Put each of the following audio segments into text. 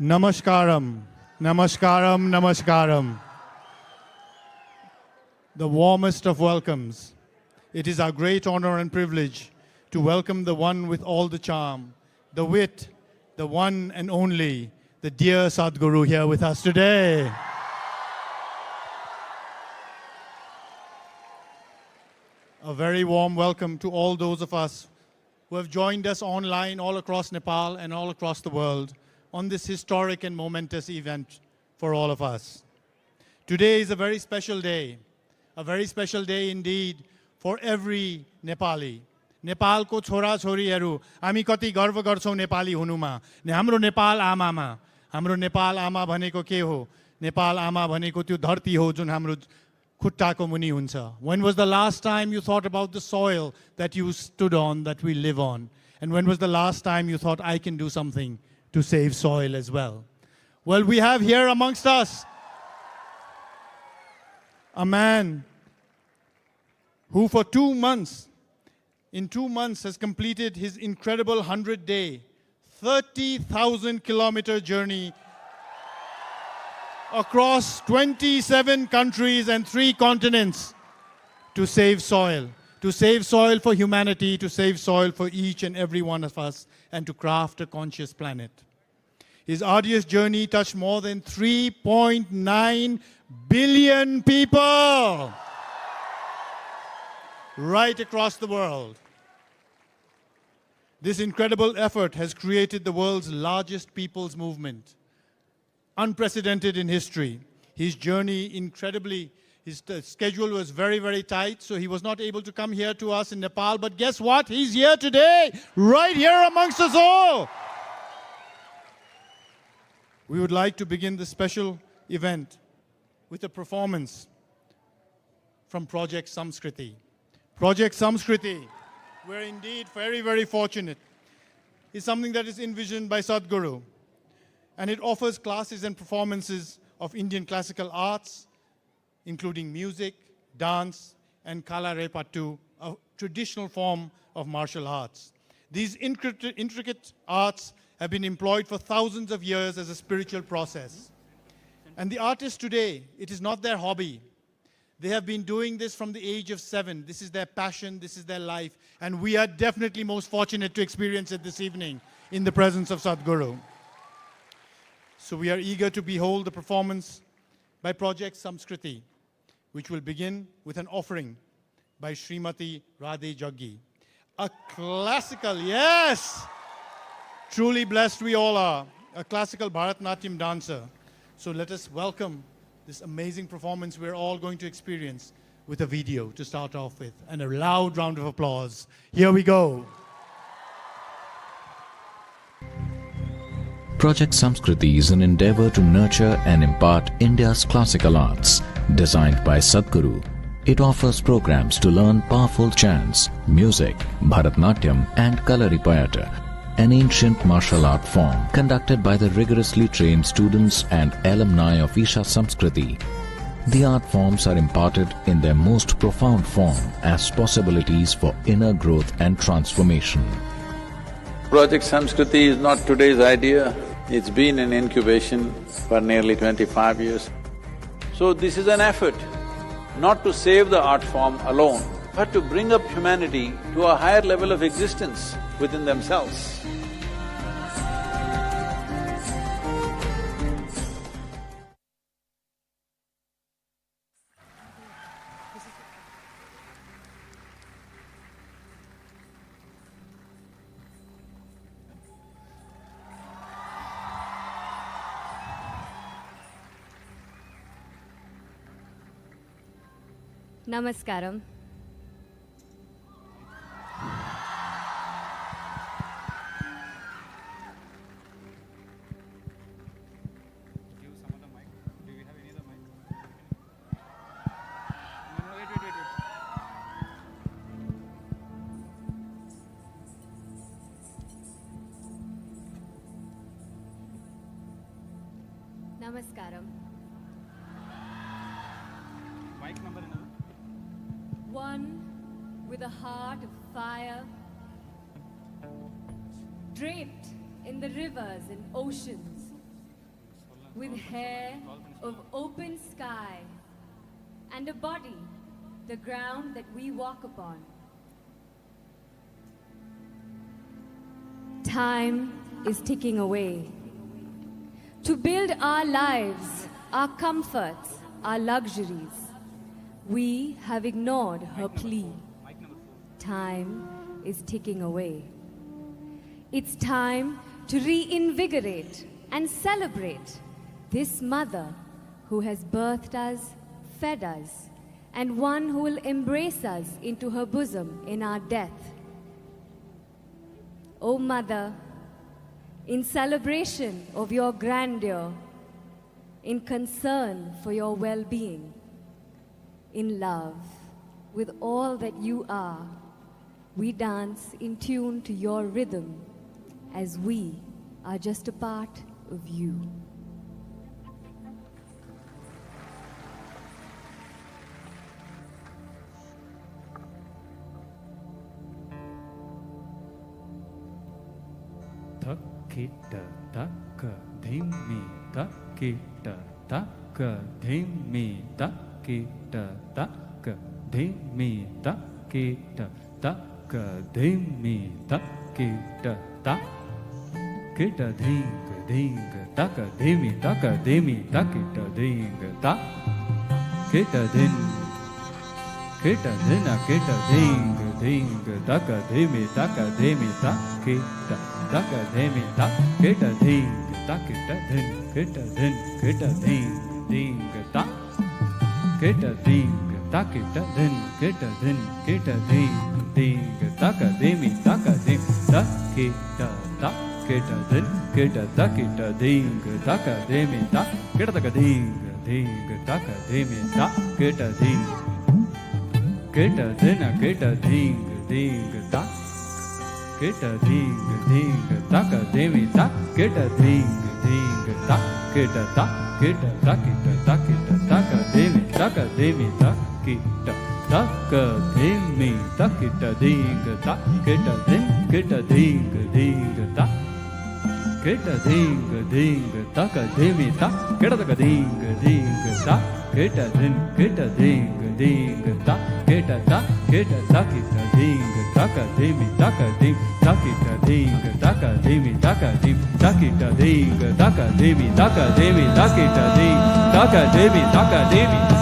Namaskaram, Namaskaram, Namaskaram. The warmest of welcomes. It is our great honor and privilege to welcome the one with all the charm, the wit, the one and only, the dear SADHGURU here with us today. A very warm welcome to all those of us who have joined us online all across Nepal and all across the world on this historic and momentous event for all of us. Today is a very special day indeed for every Nepali. नेपालको छोराछोरीहरू हामी कति गर्व गर्छौं नेपाली हुनुमा हाम्रो नेपाल आमामा हाम्रो नेपाल आमा भनेको के हो नेपाल आमा भनेको त्यो धरती हो जुन हाम्रो खुट्टाको मुनि हुन्छ. When was the last time you thought about the soil that you stood on, that we live on? And when was the last time you thought I can do something to save soil as well? Well, we have here amongst us a man who for 2 months, in 2 months has completed his incredible 100-day, 30,000 kilometer journey across 27 countries and 3 continents to save soil for humanity, to save soil for each and every one of us, and to craft a conscious planet. His arduous journey touched more than 3.9 billion people right across the world. This incredible effort has created the world's largest people's movement, unprecedented in history. His journey, his schedule was very, very tight, so he was not able to come here to us in Nepal. But guess what? He's here today, right here amongst us all. We would like to begin this special event with a performance from Project Sanskriti. Project Sanskriti, we're indeed very, very fortunate, is something that is envisioned by SADHGURU. And it offers classes and performances of Indian classical arts, including music, dance, and Kala Repattu, a traditional form of martial arts. These intricate arts have been employed for thousands of years as a spiritual process. And the artists today, it is not their hobby. They have been doing this from the age of 7. This is their passion, this is their life. And we are definitely most fortunate to experience it this evening in the presence of SADHGURU. So we are eager to behold the performance by Project Sanskriti, which will begin with an offering by Srimati Radhe Jaggi. A classical, yes! Truly blessed we all are, a classical Bharatnatyam dancer. So let us welcome this amazing performance we're all going to experience with a video to start off with, and a loud round of applause. Here we go. Project Sanskriti is an endeavor to nurture and impart India's classical arts. Designed by SADHGURU, it offers programs to learn powerful chants, music, Bharatnatyam and Kalaripayattu, an ancient martial art form conducted by the rigorously trained students and alumni of Isha Sanskriti. The art forms are imparted in their most profound form as possibilities for inner growth and transformation. Project Sanskriti is not today's idea. It's been in incubation for nearly 25 years. So this is an effort not to save the art form alone, but to bring up humanity to a higher level of existence within themselves. Namaskaram. Namaskaram. Mic number another. One with a heart of fire, draped in the rivers and oceans, with hair of open sky and a body, the ground that we walk upon. Time is ticking away. To build our lives, our comforts, our luxuries, we have ignored her plea. Time is ticking away. It's time to reinvigorate and celebrate this mother who has birthed us, fed us, and one who will embrace us into her bosom in our death. O Mother, in celebration of your grandeur, in concern for your well-being, in love with all that you are, we dance in tune to your rhythm as we are just a part of you. Takita taka dhimi takita taka dhimi takita taka dhimi takita taka dhimi takita ta kita dhinga dhinga taka dhimi takita dhinga ta kita dhin kita dhina kita dhinga dhinga taka dhimi takita taka dhimi ta kita dhinga takita dhin kita dhin dhinga ta kita dhinga takita dhin kita dhinga taka dhimi takita ta kita dhin takita dhinga taka dhimi ta kita taka dhinga taka dhimi ta kita dhinga kita dhina kita dhinga ta kita dhinga taka dhimi ta kita dhinga ta kita takita taka dhimi taka dhimi ta kita taka dhimi takita dhinga ta kita dhinga ta kita dhinga taka dhimi ta kita taka dhinga ta kita dhinga ta kita takita dhinga taka dhimi takita dhinga taka dhimi takita dhinga taka dhimi takita dhimi taka dhimi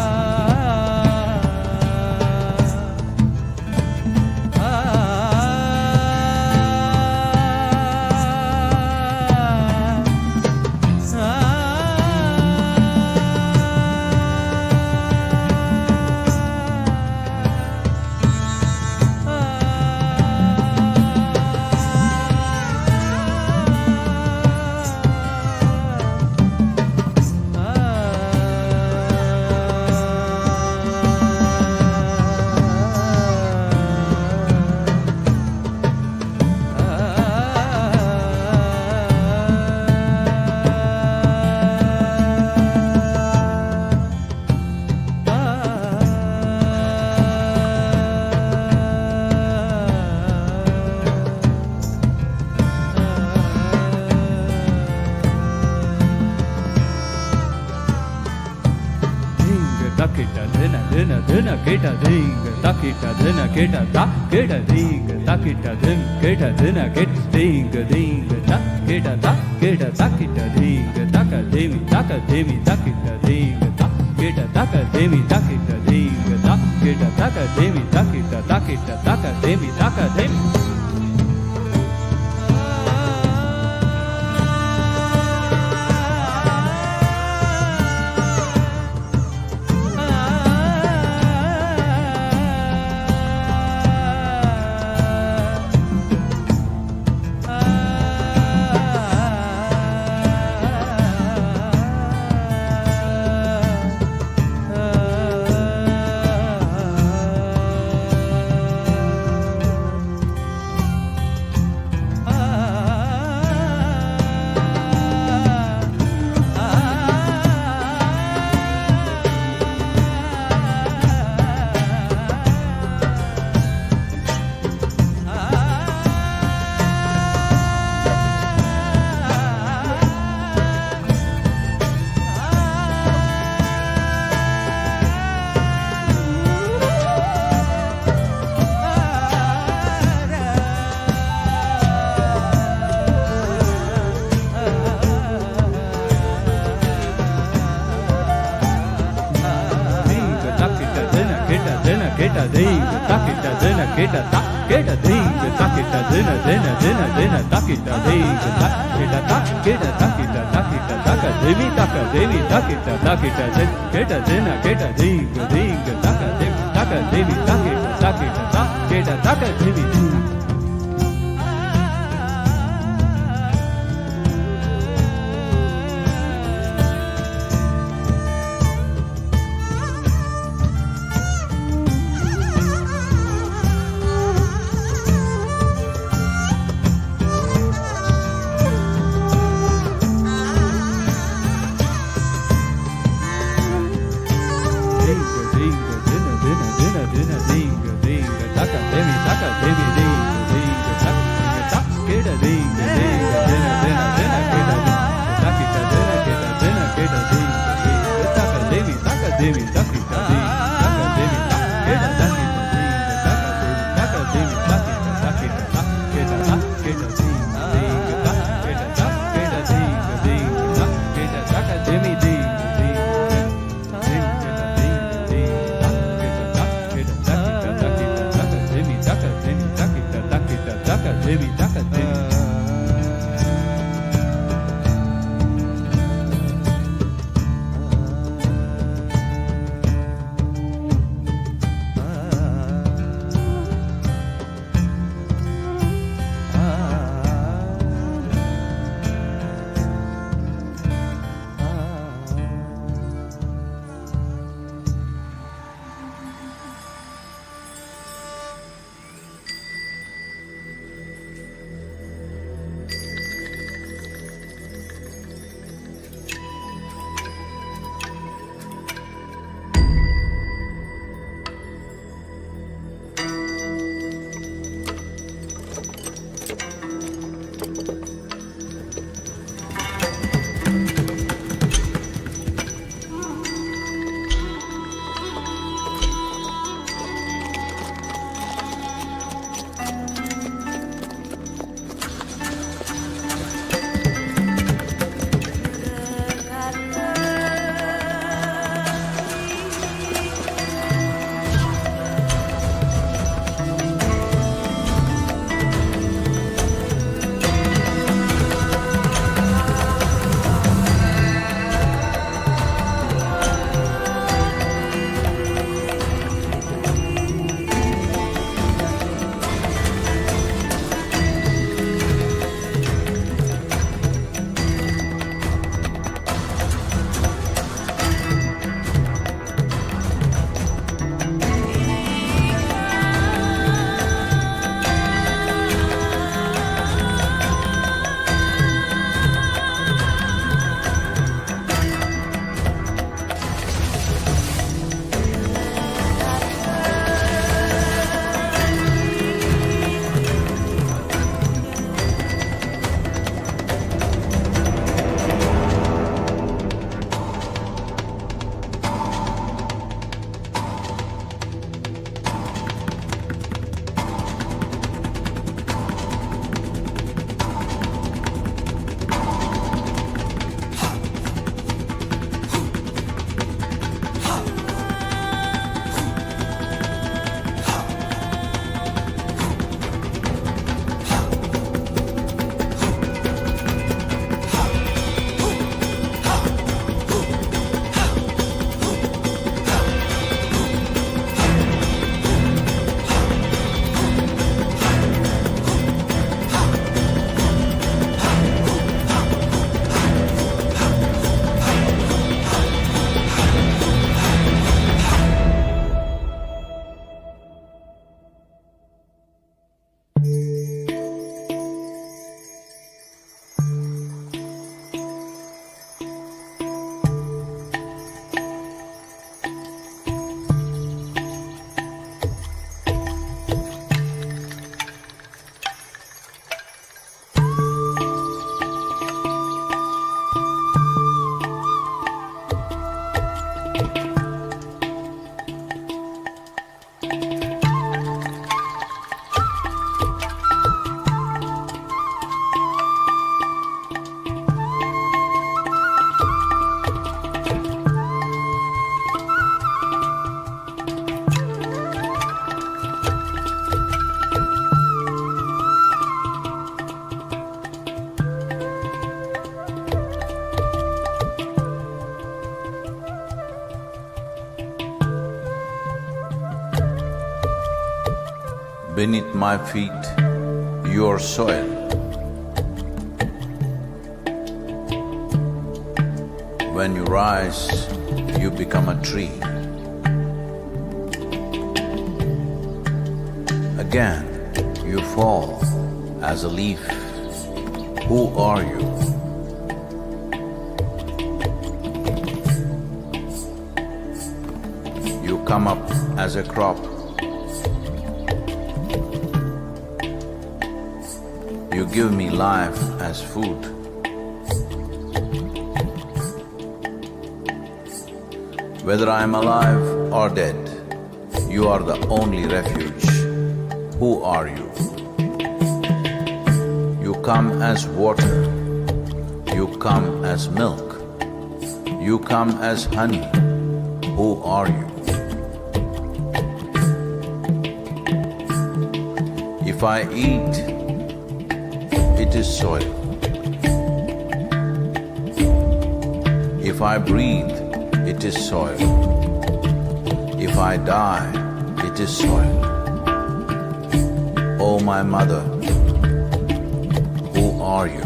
kita dhinga takita dhina kita ta kita dhinga takita dhin kita dhina kita dhinga ta kita takita dhinga taka dhimi takita dhinga ta kita taka dhimi takita dhinga ta kita taka dhimi takita dhimi keta ta keta ding ta keta dina dina dina dina ta keta ding ta keta ta keta ta keta ta keta ta ka devi ta keta din keta dina keta ding ding ta ka devi ta keta ta keta ta ka devi beneath my feet, your soil. When you rise, you become a tree. Again, you fall as a leaf. Who are you? You come up as a crop. You give me life as food. Whether I am alive or dead, you are the only refuge. Who are you? You come as water. You come as milk. You come as honey. Who are you? If I eat, it is soil. If I breathe, it is soil. If I die, it is soil. Oh, my mother, who are you?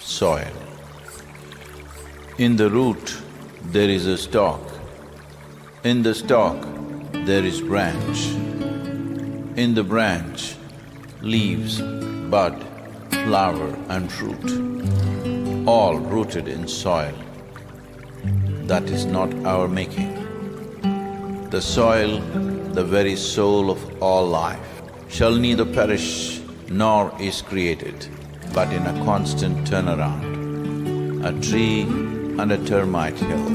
Soil. In the root, there is a stalk. In the stalk, there is branch. In the branch, leaves, bud, flower and fruit, all rooted in soil. That is not our making. The soil, the very soul of all life, shall neither perish nor is created, but in a constant turnaround. A tree and a termite hill,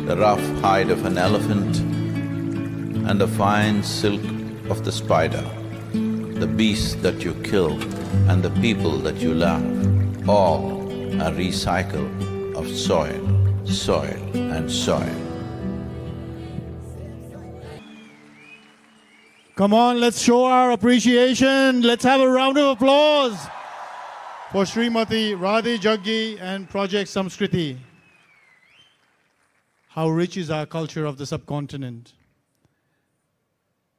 the rough hide of an elephant and the fine silk of the spider, the beasts that you kill and the people that you love, all a recycle of soil, soil and soil. Come on, let's show our appreciation. Let's have a round of applause for Srimati Radhe Jaggi and Project Sanskriti. How rich is our culture of the subcontinent.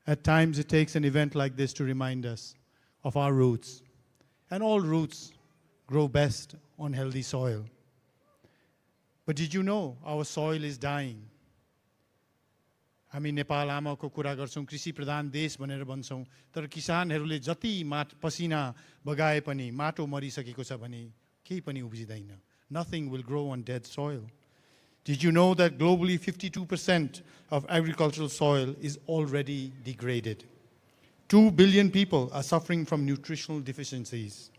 At times it takes an event like this to remind us of our roots. And all roots grow best on healthy soil. But did you know our soil is dying? हामी नेपाल आमाको कुरा गर्छौं, कृषि प्रधान देश भनेर भन्छौं, तर किसानहरूले जति पसिना बगाए पनि माटो मरिसकेको छ भने केही पनि उब्जिदैन. Nothing will grow on dead soil. Did you know that globally 52% of agricultural soil is already degraded? 2 billion people are suffering from nutritional deficiencies.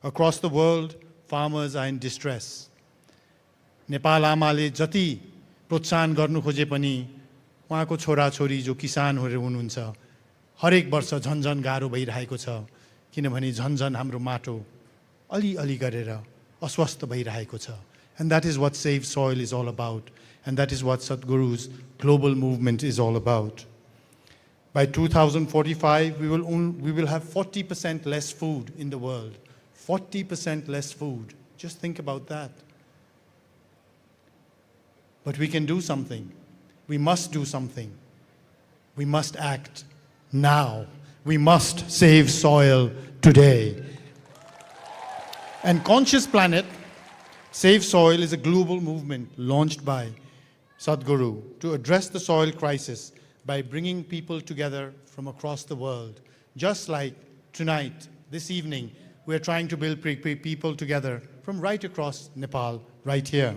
Across the world, farmers are in distress. Nepal आमाले जति प्रोत्साहन गर्नु खोजे पनि उहाँको छोराछोरी जो किसानहरू हुनुहुन्छ हरेक वर्ष झन्झन गाह्रो भइरहेको छ, किनभने झन्झन हाम्रो माटो अलि गरेर अस्वस्थ भइरहेको छ. And that is what Save Soil is all about, and that is what Sadhguru's global movement is all about. By 2045, we will have 40% less food in the world. 40% less food. Just think about that. But we can do something. We must do something. We must act now. We must save soil today. And Conscious Planet, Save Soil is a global movement launched by Sadhguru to address the soil crisis by bringing people together from across the world. Just like tonight, this evening, we're trying to build people together from right across Nepal, right here.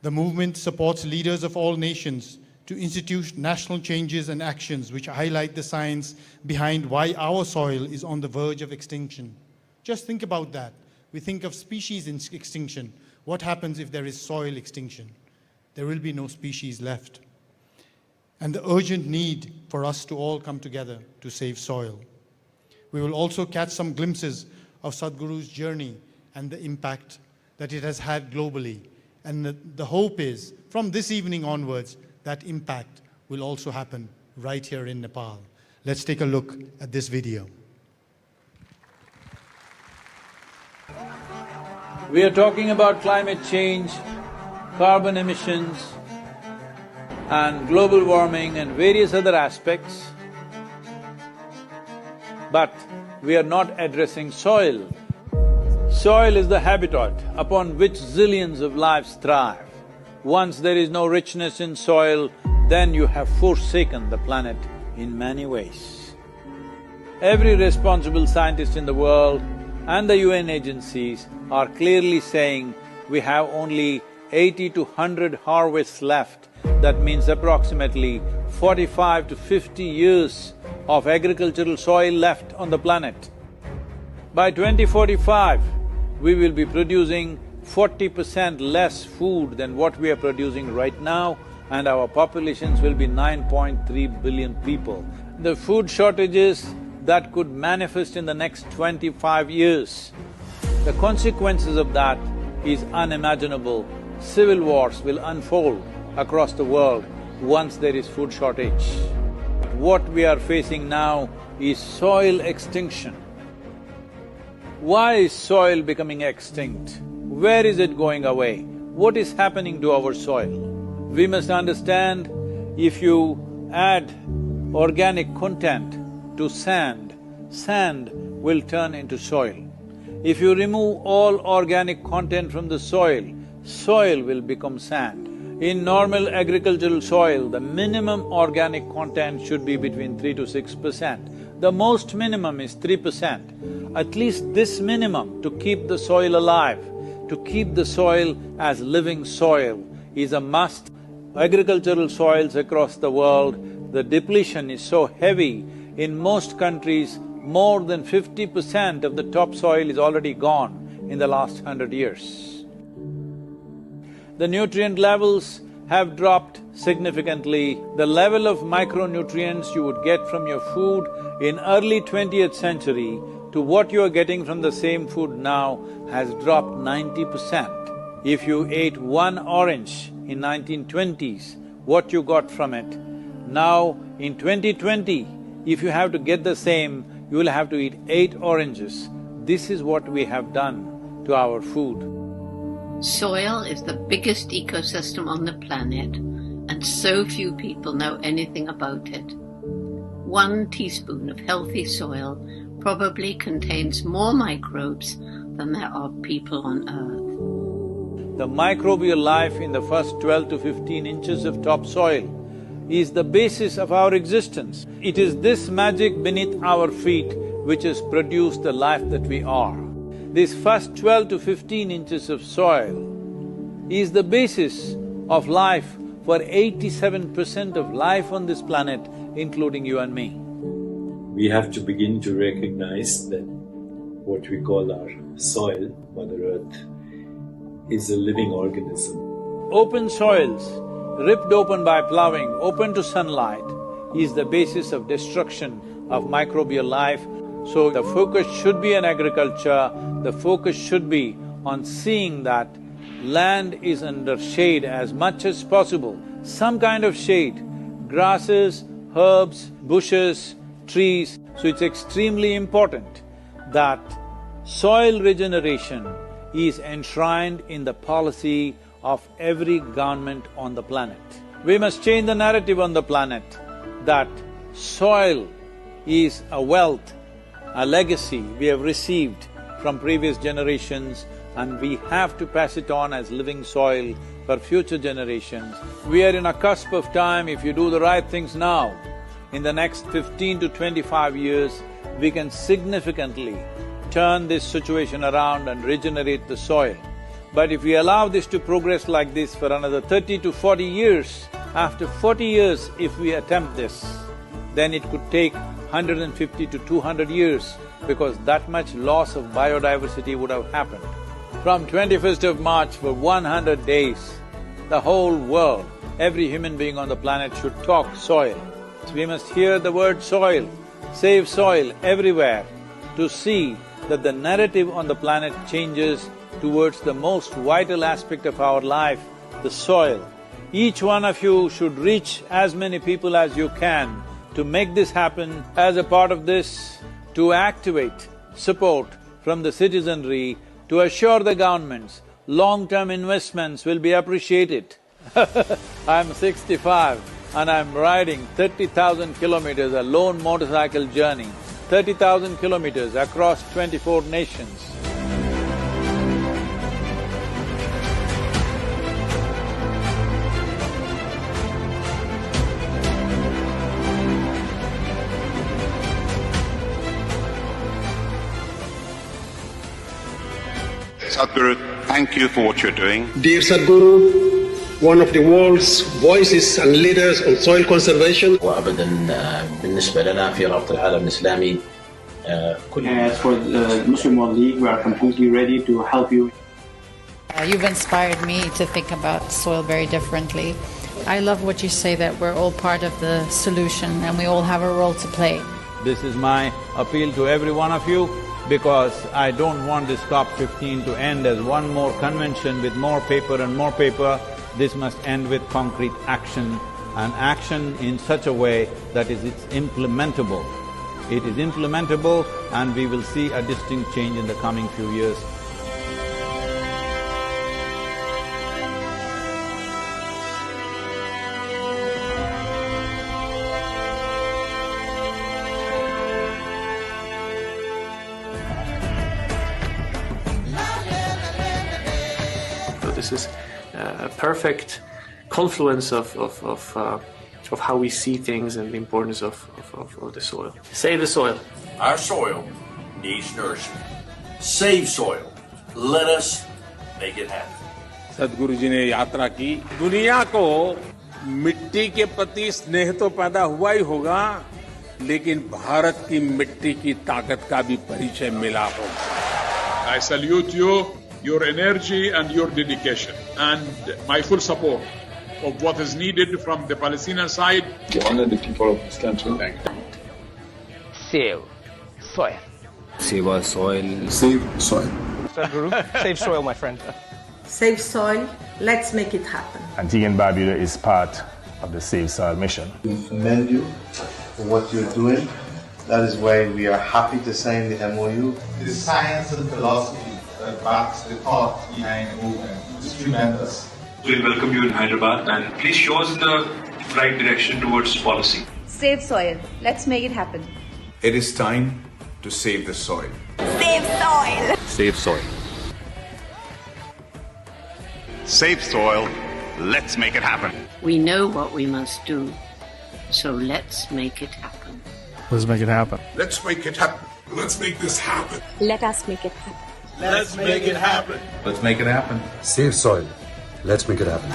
The movement supports leaders of all nations to institute national changes and actions which highlight the science behind why our soil is on the verge of extinction. Just think about that. We think of species extinction. What happens if there is soil extinction? There will be no species left. And the urgent need for us to all come together to save soil. We will also catch some glimpses of Sadhguru's journey and the impact that it has had globally. And the hope is, from this evening onwards, that impact will also happen right here in Nepal. Let's take a look at this video. We are talking about climate change, carbon emissions, and global warming and various other aspects, but we are not addressing soil. Soil is the habitat upon which zillions of lives thrive. Once there is no richness in soil, then you have forsaken the planet in many ways. Every responsible scientist in the world and the UN agencies are clearly saying we have only 80 to 100 harvests left. That means approximately 45 to 50 years of agricultural soil left on the planet. By 2045, we will be producing 40% less food than what we are producing right now, and our populations will be 9.3 billion people. The food shortages that could manifest in the next 25 years, the consequences of that is unimaginable. Civil wars will unfold across the world once there is food shortage. What we are facing now is soil extinction. Why is soil becoming extinct? Where is it going away? What is happening to our soil? We must understand, if you add organic content to sand, sand will turn into soil. If you remove all organic content from the soil, soil will become sand. In normal agricultural soil, the minimum organic content should be between 3 to 6%. The most minimum is 3%. At least this minimum to keep the soil alive, to keep the soil as living soil is a must. Agricultural soils across the world, the depletion is so heavy, in most countries, more than 50% of the topsoil is already gone in the last 100 years. The nutrient levels have dropped significantly. The level of micronutrients you would get from your food in early 20th century to what you are getting from the same food now has dropped 90%. If you ate one orange in 1920s, what you got from it, now in 2020, if you have to get the same, you will have to eat 8 oranges. This is what we have done to our food. Soil is the biggest ecosystem on the planet, and so few people know anything about it. 1 teaspoon of healthy soil probably contains more microbes than there are people on Earth. The microbial life in the first 12 to 15 inches of topsoil is the basis of our existence. It is this magic beneath our feet which has produced the life that we are. This first 12 to 15 inches of soil is the basis of life for 87% of life on this planet, including you and me. We have to begin to recognize that what we call our soil, Mother Earth, is a living organism. Open soils, ripped open by ploughing, open to sunlight, is the basis of destruction of microbial life. So the focus should be on agriculture, the focus should be on seeing that land is under shade as much as possible, some kind of shade, grasses, herbs, bushes, trees. So it's extremely important that soil regeneration is enshrined in the policy of every government on the planet. We must change the narrative on the planet that soil is a wealth, a legacy we have received from previous generations, and we have to pass it on as living soil for future generations. We are in a cusp of time. If you do the right things now, in the next 15 to 25 years, we can significantly turn this situation around and regenerate the soil. But if we allow this to progress like this for another 30 to 40 years, After 40 years, if we attempt this, then it could take 150 to 200 years because that much loss of biodiversity would have happened. From 21st of March for 100 days, the whole world, every human being on the planet should talk soil. So we must hear the word soil, save soil everywhere to see that the narrative on the planet changes towards the most vital aspect of our life, the soil. Each one of you should reach as many people as you can to make this happen. As a part of this, to activate support from the citizenry to assure the governments long-term investments will be appreciated. I'm 65 and I'm riding 30,000 kilometers, a lone motorcycle journey, 30,000 kilometers across 24 nations. Sadhguru, thank you for what you're doing. Dear Sadhguru, one of the world's voices and leaders on soil conservation. وأبداً بالنسبة لنا في رابطة العالم الإسلامي As for the Muslim World League, we are completely ready to help you. You've inspired me to think about soil very differently. I love what you say, that we're all part of the solution and we all have a role to play. This is my appeal to every one of you, because I don't want this COP15 to end as one more convention with more paper and more paper. This must end with concrete action, and action in such a way that it's implementable. It is implementable and we will see a distinct change in the coming few years. This is a perfect confluence of how we see things and the importance of the soil. Save the soil. Our soil needs nourishment. Save soil. Let us make it happen. सदगुरु जी ने यात्रा की, दुनिया को मिट्टी के प्रति स्नेह तो पैदा हुआ ही होगा, लेकिन भारत की मिट्टी की ताकत का भी परिचय मिला होगा। I salute you, your energy and your dedication, and my full support of what is needed from the Palestinian side. To honor the people of this country. Save soil. Save our soil. Save soil. Sadhguru, save soil, my friend. Save soil, let's make it happen. Antigua and Barbuda is part of the Save Soil mission. We commend you for what you're doing. That is why we are happy to sign the MOU. The science and philosophy that backs the thought behind the movement is tremendous. We welcome you in Hyderabad and please show us the right direction towards policy. Save soil. Let's make it happen. It is time to save the soil. Save soil. Save soil. Save soil. Let's make it happen. We know what we must do, so let's make it happen. Let's make it happen. Let's make it happen. Let's make this happen. Let us make it happen. Let's make it happen. Let's make it happen. Save soil. Let's make it happen.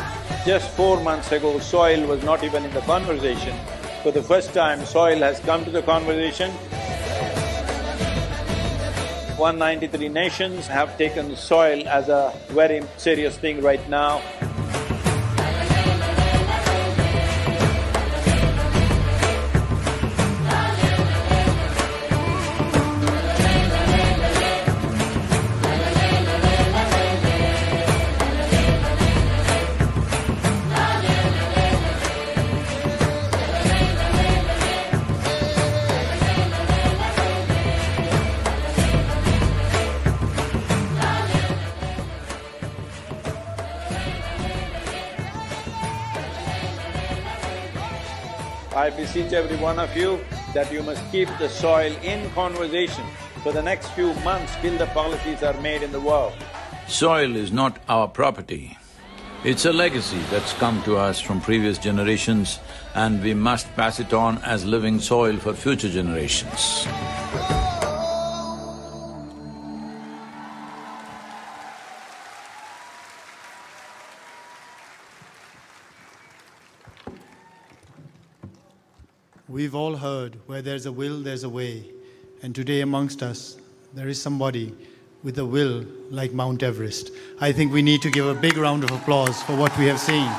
Just 4 months ago, soil was not even in the conversation. For the first time, soil has come to the conversation. 193 nations have taken soil as a very serious thing right now. I beseech every one of you that you must keep the soil in conversation for the next few months till the policies are made in the world. Soil is not our property. It's a legacy that's come to us from previous generations, and we must pass it on as living soil for future generations. we've all heard, where there's a will, there's a way. And today amongst us, there is somebody with a will like Mount Everest. I think we need to give a big round of applause for what we have seen.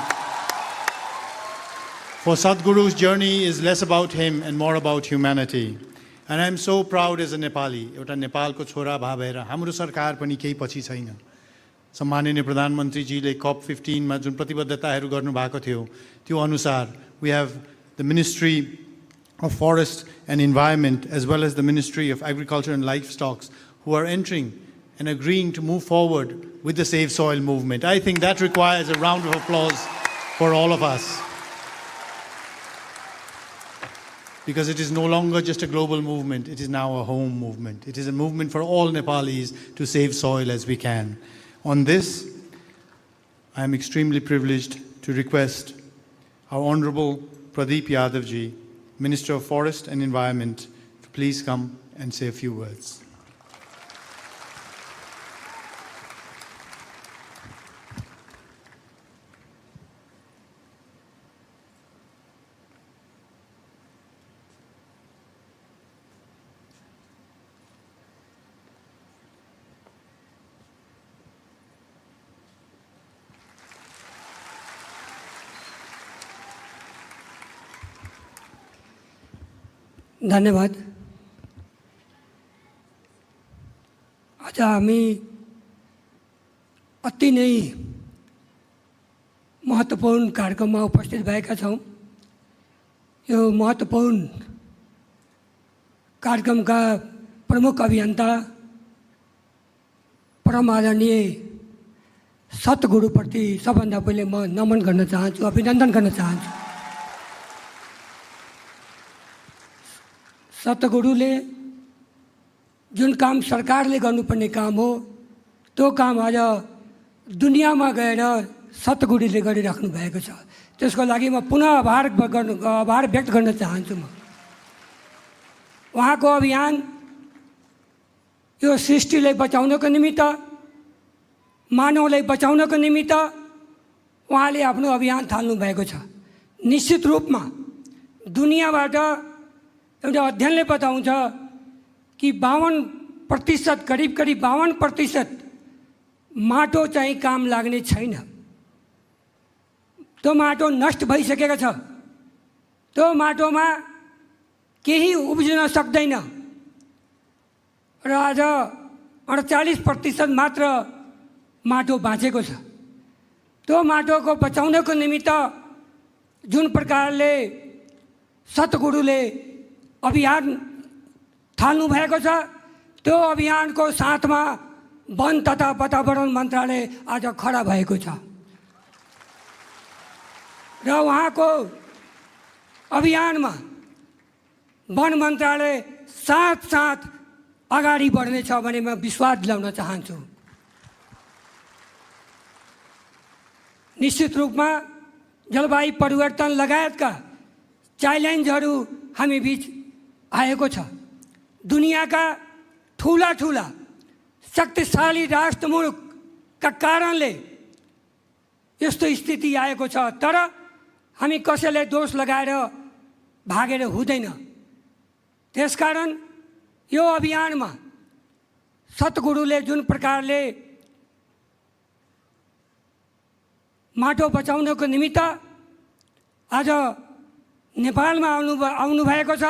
For Sadhguru's journey is less about him and more about humanity. And I'm so proud as a Nepali. एउटा नेपालको छोरा भा भएर हाम्रो सरकार पनि केही पछि छैन. सम्माननीय प्रधानमन्त्रीजीले COP15 मा जुन प्रतिबद्धताहरू गर्नुभएको थियो त्यो अनुसार we have the Ministry of Forest and Environment as well as the Ministry of Agriculture and Livestock who are entering and agreeing to move forward with the Save Soil movement. I think that requires a round of applause for all of us. Because it is no longer just a global movement, it is now a home movement. It is a movement for all Nepalis to save soil as we can. On this, I am extremely privileged to request our Honorable Pradeep Yadavji, Minister of Forest and Environment, to please come and say a few words. धन्यवाद. आज हामी अति नै महत्त्वपूर्ण कार्यक्रममा उपस्थित भएका छौँ. यो महत्त्वपूर्ण कार्यक्रमका प्रमुख अभियन्ता परम आदरणीय सतगुरुप्रति सबभन्दा पहिले म नमन गर्न चाहन्छु, अभिनन्दन गर्न चाहन्छु. सतगुरुले जुन काम सरकारले गर्नुपर्ने काम हो त्यो काम आज दुनियाँमा गएर सतगुरुले गरिराख्नु भएको छ. त्यसको लागि म पुनः आभार व्यक्त गर्न चाहन्छु. म उहाँको अभियान यो सृष्टिलाई बचाउनको निमित्त, मानवलाई बचाउनको निमित्त उहाँले आफ्नो अभियान थाल्नु भएको छ. निश्चित रूपमा दुनियाँबाट एउटा अध्ययनले बताउँछ कि 52% करिब 52% माटो चाहिँ काम लाग्ने छैन. त्यो माटो नष्ट भइसकेको छ. त्यो माटोमा केही उब्जिन सक्दैन र आज 48% मात्र माटो बाँचेको छ. त्यो माटोको बचाउनको निमित्त जुन प्रकारले सतगुरुले अभियान थाल्नु भएको छ त्यो अभियानको साथमा वन तथा वातावरण मन्त्रालय आज खडा भएको छ र उहाँको अभियानमा वन मन्त्रालय साथ अगाडि बढ्नेछ भन्ने म विश्वास दिलाउन चाहन्छु. निश्चित रूपमा जलवायु परिवर्तन लगायतका च्यालेन्जहरू हामी बीच आएको छ. दुनियाँका ठुला शक्तिशाली राष्ट्रमुलुकका कारणले यस्तो स्थिति आएको छ. तर हामी कसैलाई दोष लगाएर भागेर हुँदैन. त्यसकारण यो अभियानमा सतगुरुले जुन प्रकारले माटो बचाउनको निमित्त आज नेपालमा आउनु भएको छ,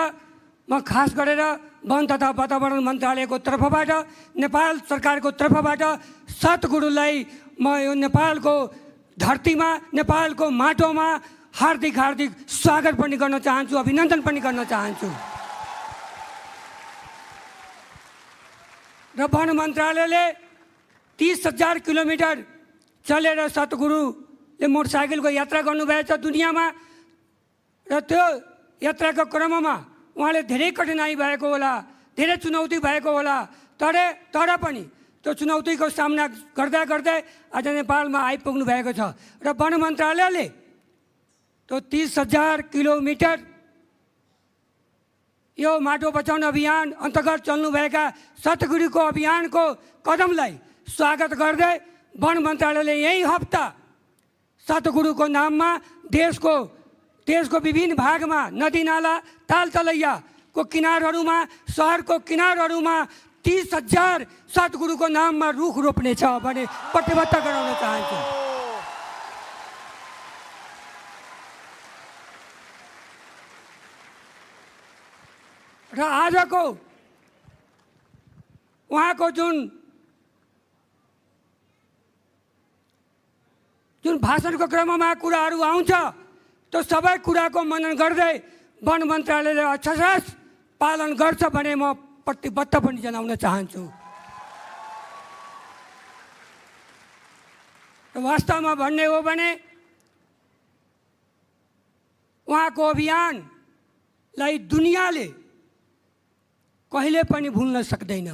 म खास गरेर वन तथा वातावरण मन्त्रालयको तर्फबाट, नेपाल सरकारको तर्फबाट सतगुरुलाई म यो नेपालको धरतीमा, नेपालको माटोमा हार्दिक स्वागत पनि गर्न चाहन्छु, अभिनन्दन पनि गर्न चाहन्छु. र वन मन्त्रालयले 30,000 किलोमिटर चलेर सतगुरुले मोटरसाइकलको यात्रा गर्नुभएछ दुनियाँमा. र त्यो यात्राको क्रममा उहाँले धेरै कठिनाई भएको होला, धेरै चुनौती भएको होला. तर पनि त्यो चुनौतीको सामना गर्दै आज नेपालमा आइपुग्नु भएको छ. र वन मन्त्रालयले त्यो 30,000 किलोमिटर यो माटो बचाउन अभियान अन्तर्गत चल्नुभएका सतगुरुको अभियानको कदमलाई स्वागत गर्दै वन मन्त्रालयले यही हप्ता सतगुरुको नाममा देशको देशको विभिन्न भागमा नदी नाला ताल तलैयाको किनारहरूमा सहरको किनारहरूमा 30,000 सद्गुरुको नाममा रुख रोप्ने छ भने प्रतिबद्ध गराउन चाहन्छु। र आजको उहाँको जुन भाषणको क्रममा कुराहरू आउँछ त्यो सबै कुराको मनन गर्दै वन मन्त्रालयले अक्षरशः पालन गर्छ भने म प्रतिबद्ध पनि जनाउन चाहन्छु। वास्तवमा भन्ने हो भने उहाँको अभियानलाई दुनियाँले कहिले पनि भुल्न सक्दैन।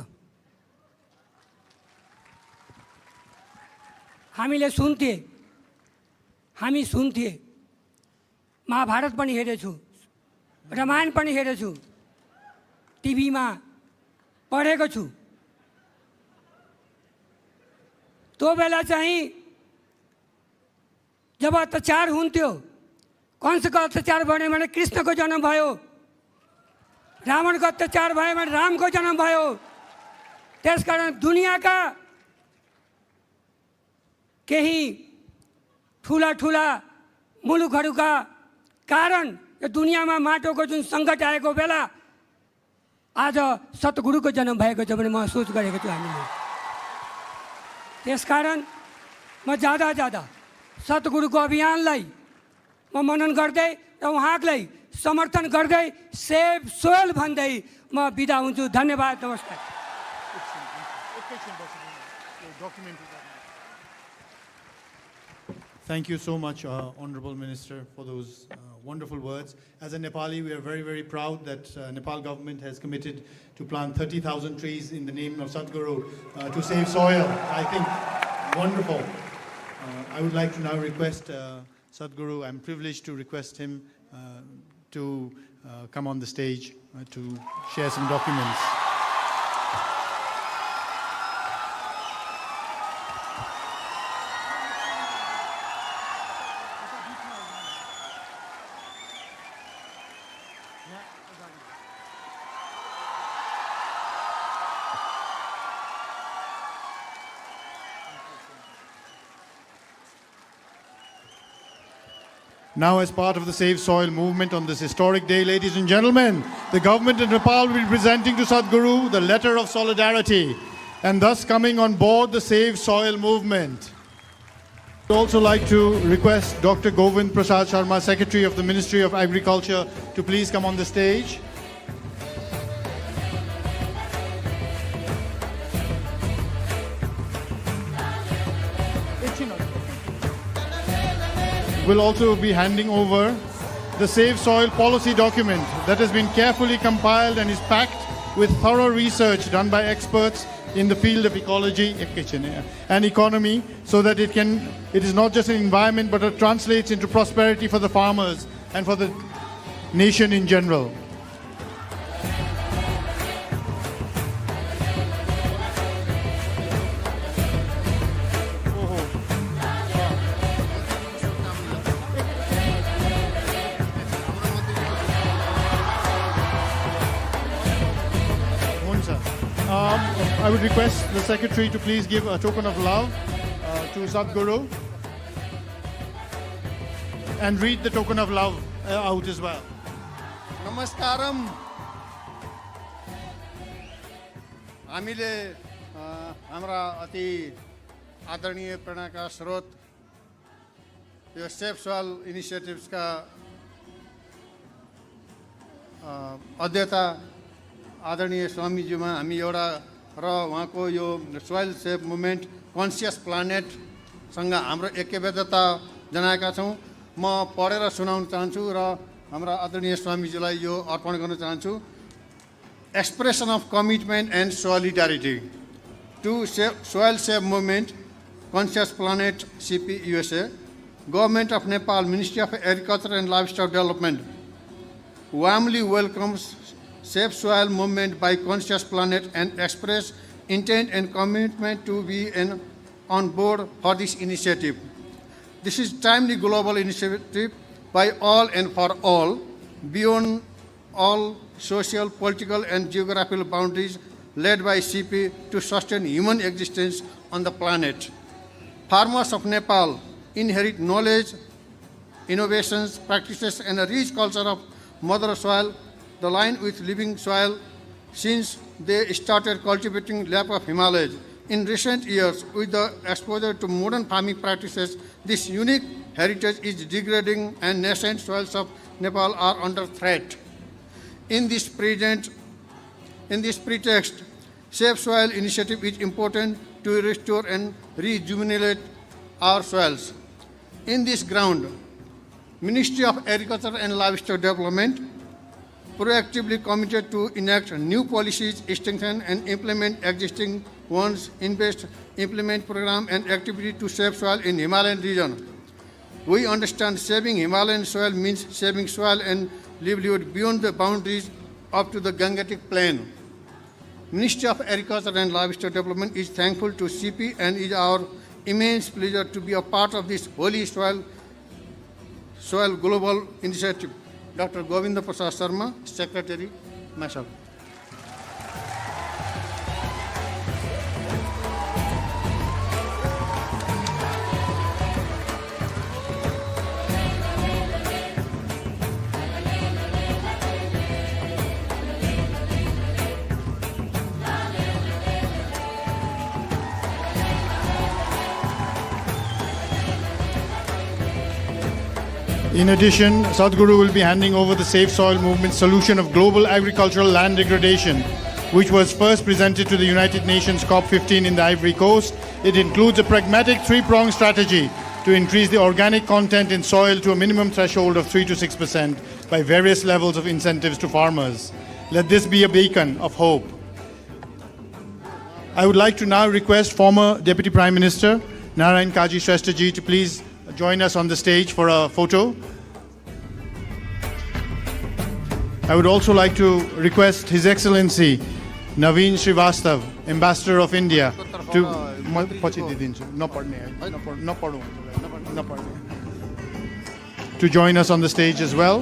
हामी सुन्थे महाभारत पनि हेरेछु, रामायण पनि हेरेछु, टिभीमा पढेको छु। त्यो बेला चाहिँ जब अत्याचार हुन्थ्यो, कंसको अत्याचार भयो भने कृष्णको जन्म भयो, रावणको अत्याचार भयो भने रामको जन्म भयो। त्यसकारण दुनियाँका केही ठुला ठुला मुलुकहरूका कारण यो दुनियाँमा माटोको जुन सङ्कट आएको बेला आज सद्गुरुको जन्म भएको छ भने महसुस गरेको छु हामीले। त्यसकारण म ज्यादा सद्गुरुको अभियानलाई म मनन गर्दै र उहाँलाई समर्थन गर्दै सेभ सोयल भन्दै म बिदा हुन्छु। धन्यवाद, नमस्कार। Thank you so much, Honorable Minister, for those wonderful words. As a Nepali, we are very, very proud that Nepal government has committed to plant 30,000 trees in the name of Sadhguru to save soil. I think wonderful. I would like to now request Sadhguru, I'm privileged to request him to come on the stage to share some documents. Now, as part of the Save Soil movement on this historic day, ladies and gentlemen, the government of Nepal will be presenting to Sadhguru the letter of solidarity and thus coming on board the Save Soil movement. I'd also like to request Dr. Govind Prasad Sharma, Secretary of the Ministry of Agriculture, to please come on the stage. Will also be handing over the Save Soil policy document that has been carefully compiled and is packed with thorough research done by experts in the field of ecology and economy, so that it is not just an environment but it translates into prosperity for the farmers and for the nation in general. I would request the Secretary to please give a token of love to Sadhguru and read the token of love out as well. Namaskaram. हामीले हाम्रा अति आदरणीय प्रेरणाका स्रोत यो safe soil इनिसिएटिभ्सका अध्यक्ष आदरणीय स्वामीज्यूमा हामी एउटा र उहाँको यो सोइल सेभ मुभमेन्ट कन्सियस प्लानेटसँग हाम्रो ऐक्यबद्धता जनाएका छौँ। म पढेर सुनाउन चाहन्छु र हाम्रा आदरणीय स्वामीजीलाई यो अर्पण गर्न चाहन्छु। Expression of commitment and solidarity to soil save movement conscious planet CP USA, government of Nepal, ministry of agriculture and livestock development warmly welcomes Save Soil movement by Conscious Planet and express intent and commitment to be on board for this initiative. This is timely global initiative by all and for all, beyond all social, political, and geographical boundaries, led by CP to sustain human existence on the planet. Farmers of Nepal inherit knowledge, innovations, practices, and a rich culture of mother soil, the line with living soil since they started cultivating lap of Himalayas. In recent years, with the exposure to modern farming practices, this unique heritage is degrading and nascent soils of Nepal are under threat. In this pretext, Safe Soil Initiative is important to restore and rejuvenate our soils. In this ground, Ministry of Agriculture and Livestock Development proactively committed to enact new policies, strengthen and implement existing ones, invest, implement program and activity to save soil in Himalayan region. We understand saving Himalayan soil means saving soil and livelihood beyond the boundaries up to the Gangetic Plain. Ministry of Agriculture and Livestock Development is thankful to CP and is our immense pleasure to be a part of this holy soil global initiative. Dr. Govinda Prasad Sharma, Secretary, myself. In addition, Sadhguru will be handing over the Safe Soil Movement solution of global agricultural land degradation, which was first presented to the United Nations COP15 in the Ivory Coast. It includes a pragmatic three-pronged strategy to increase the organic content in soil to a minimum threshold of 3 to 6% by various levels of incentives to farmers. Let this be a beacon of hope. I would like to now request former Deputy Prime Minister Narayan Kaji Shresthaji to please join us on the stage for a photo. I would also like to request His Excellency Naveen Srivastav, Ambassador of India, to join us on the stage as well.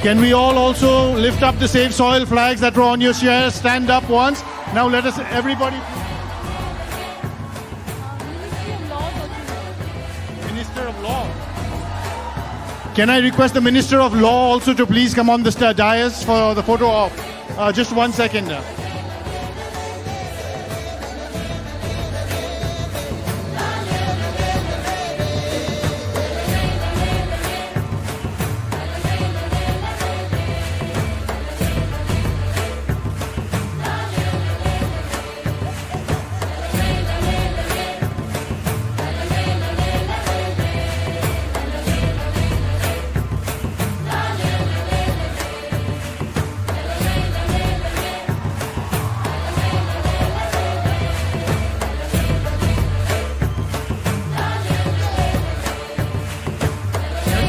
Can we all also lift up the Save Soil flags that were on your chairs? Stand up once. Now let us, everybody. Minister of Law. Can I request the Minister of Law also to please come on the dais for the photo op? Just 1 second.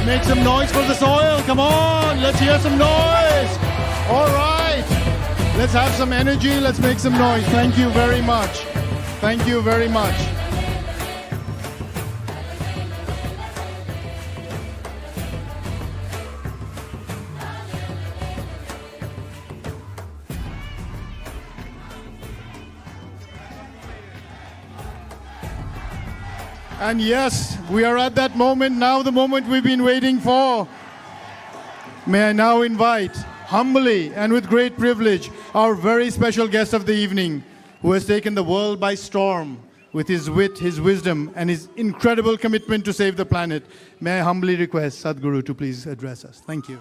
Make some noise for the soil. Come on, let's hear some noise. All right. Let's have some energy. Let's make some noise. Thank you very much. Thank you very much. And yes, we are at that moment now, the moment we've been waiting for. May I now invite, humbly and with great privilege, our very special guest of the evening, who has taken the world by storm with his wit, his wisdom, and his incredible commitment to save the planet. May I humbly request Sadhguru to please address us. Thank you.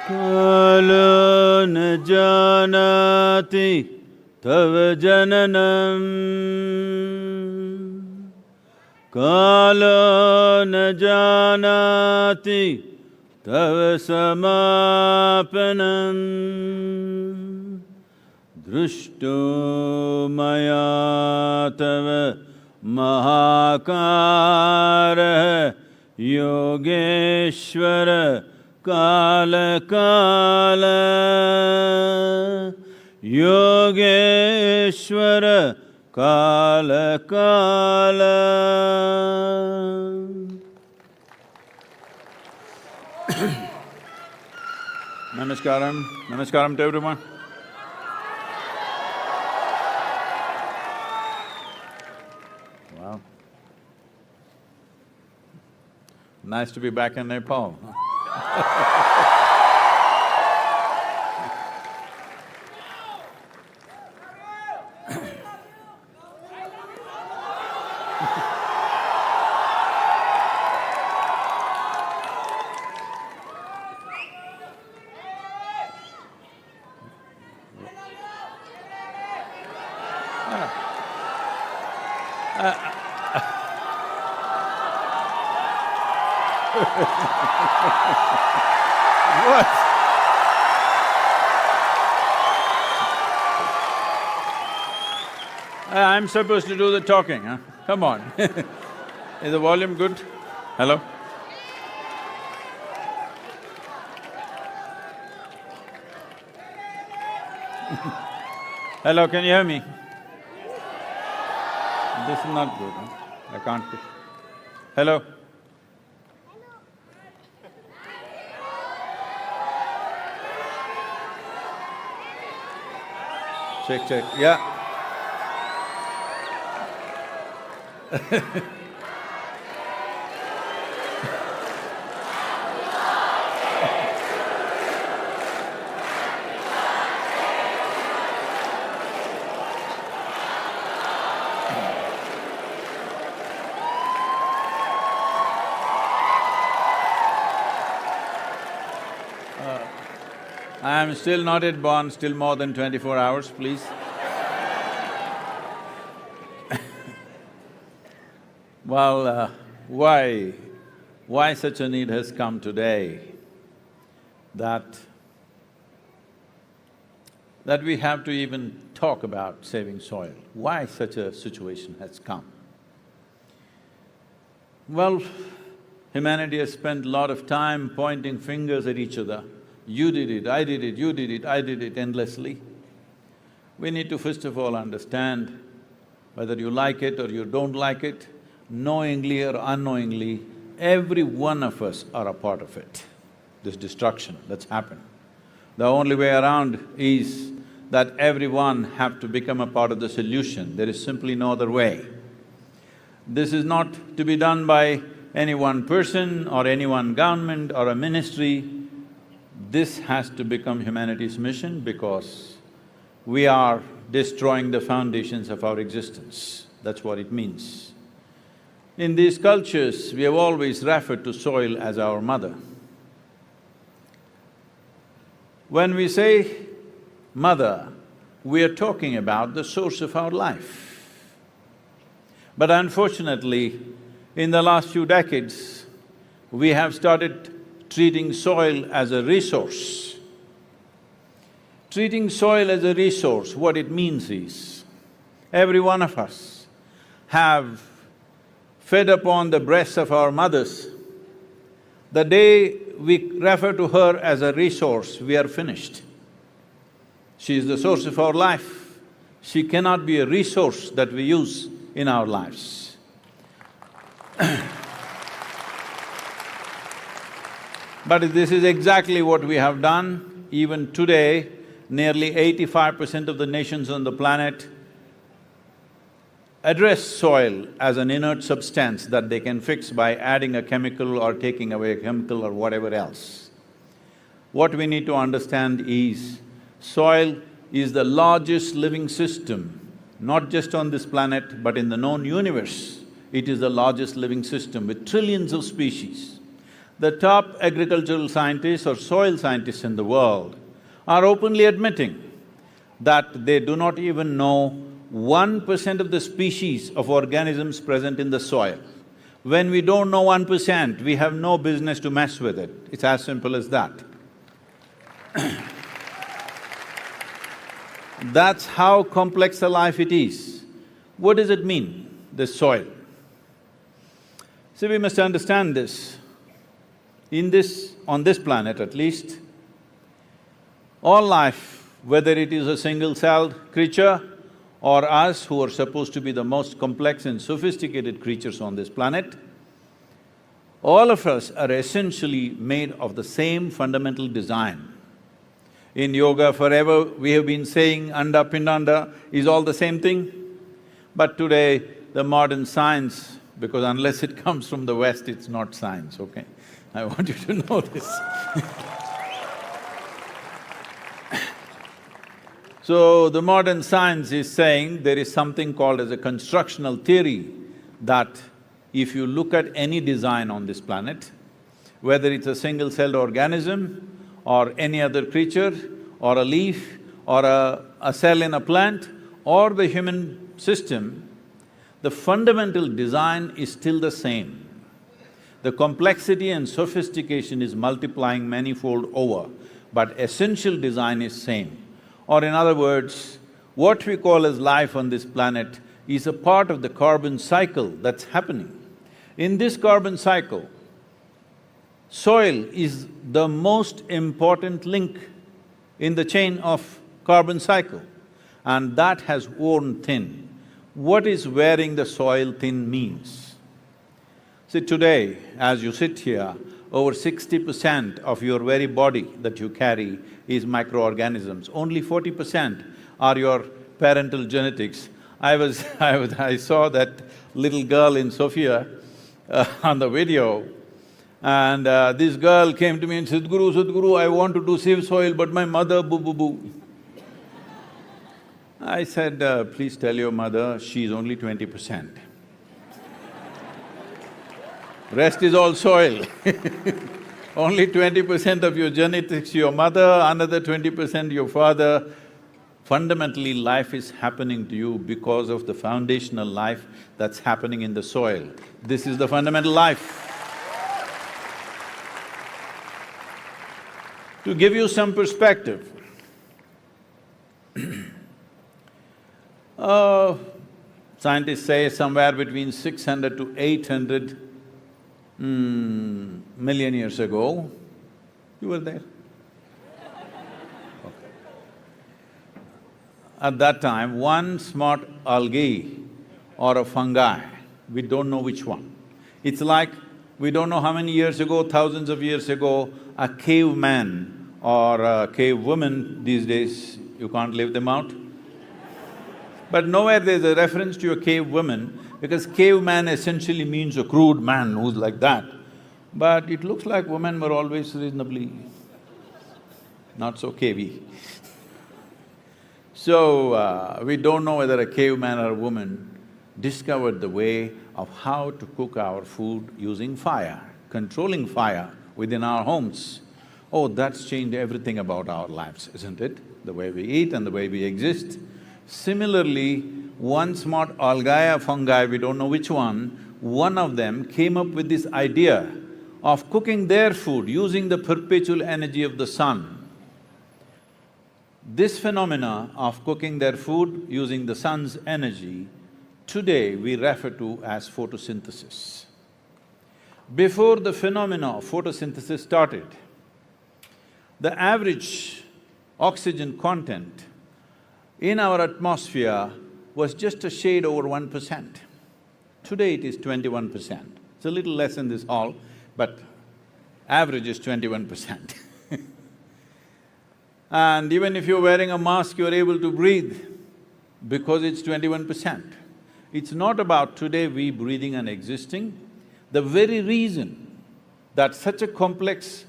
कालो न जानाति तव जननम कालो न जानाति तव समापनम दृष्टो मया तव महाकारः योगेश्वर काल काल योगेश्वर काल काल. Namaskaram. Namaskaram to everyone. Wow. Nice to be back in Nepal. What? I'm supposed to do the talking, huh? Come on. Is the volume good? Hello? Hello, can you hear me? This is not good, huh? I can't… Hello? Check, check, yeah. I am still not yet born, still more than 24 hours, please. Well, why such a need has come today that we have to even talk about saving soil? Why such a situation has come? Well, humanity has spent a lot of time pointing fingers at each other. You did it, I did it, you did it, I did it endlessly. We need to first of all understand whether you like it or you don't like it, knowingly or unknowingly, every one of us are a part of it, this destruction that's happened. The only way around is that everyone have to become a part of the solution, there is simply no other way. This is not to be done by any one person or any one government or a ministry. This has to become humanity's mission because we are destroying the foundations of our existence, that's what it means. In these cultures, we have always referred to soil as our mother. When we say mother, we are talking about the source of our life. But unfortunately, in the last few decades, we have started treating soil as a resource. Treating soil as a resource, what it means is, every one of us have fed upon the breasts of our mothers. The day we refer to her as a resource, we are finished. She is the source of our life. She cannot be a resource that we use in our lives. But this is exactly what we have done. Even today, nearly 85% of the nations on the planet address soil as an inert substance that they can fix by adding a chemical or taking away a chemical or whatever else. What we need to understand is, soil is the largest living system, not just on this planet but in the known universe. It is the largest living system with trillions of species. The top agricultural scientists or soil scientists in the world are openly admitting that they do not even know 1% of the species of organisms present in the soil. When we don't know 1%, we have no business to mess with it. It's as simple as that. That's how complex a life it is. What does it mean, this soil? See, we must understand this. On this planet at least, all life, whether it is a single-celled creature or us who are supposed to be the most complex and sophisticated creatures on this planet, all of us are essentially made of the same fundamental design. In yoga forever we have been saying anda pindanda is all the same thing, but today the modern science, because unless it comes from the West, it's not science, okay? I want you to know this. So, the modern science is saying there is something called as a constructional theory, that if you look at any design on this planet, whether it's a single-celled organism or any other creature or a leaf or a cell in a plant or the human system, the fundamental design is still the same. The complexity and sophistication is multiplying manifold over, but essential design is same. Or in other words, what we call as life on this planet is a part of the carbon cycle that's happening. In this carbon cycle, soil is the most important link in the chain of carbon cycle, and that has worn thin. What is wearing the soil thin means? See, today, as you sit here, over 60% of your very body that you carry is microorganisms. Only 40% are your parental genetics. I saw that little girl in Sofia on the video, and this girl came to me and said, Sadhguru, I want to do save soil, but my mother, boo. I said, please tell your mother she's only 20%. Rest is all soil. Only 20% of your genetics your mother, another 20% your father. Fundamentally, life is happening to you because of the foundational life that's happening in the soil. This is the fundamental life. To give you some perspective, scientists say somewhere between 600 to 800 million years ago, you were there? Okay. At that time, one smart algae or a fungi, we don't know which one. It's like, we don't know how many years ago, thousands of years ago, a caveman or a cave woman, these days you can't leave them out. But nowhere there's a reference to a cave woman, because caveman essentially means a crude man who's like that. But it looks like women were always reasonably not so cavey. So, we don't know whether a caveman or a woman discovered the way of how to cook our food using fire, controlling fire within our homes. Oh, that's changed everything about our lives, isn't it? The way we eat and the way we exist. Similarly, one smart algae or fungi, we don't know which one of them came up with this idea of cooking their food using the perpetual energy of the sun. This phenomena of cooking their food using the sun's energy, today we refer to as photosynthesis. Before the phenomena of photosynthesis started, the average oxygen content in our atmosphere was just a shade over 1%. Today it is 21%. It's a little less in this hall, but average is 21%. And even if you're wearing a mask, you're able to breathe because it's 21%. It's not about today we breathing and existing. The very reason that such a complex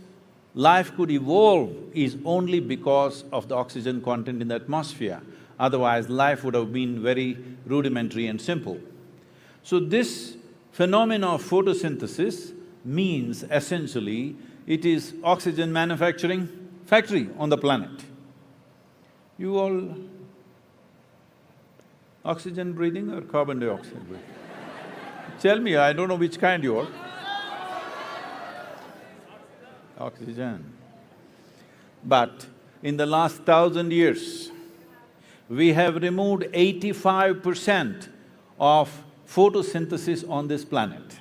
life could evolve is only because of the oxygen content in the atmosphere. Otherwise, life would have been very rudimentary and simple. So this phenomena of photosynthesis means essentially it is oxygen manufacturing factory on the planet. You all oxygen breathing or carbon dioxide breathing? Tell me, I don't know which kind you are. Oxygen. But in the last 1,000 years, we have removed 85% of photosynthesis on this planet.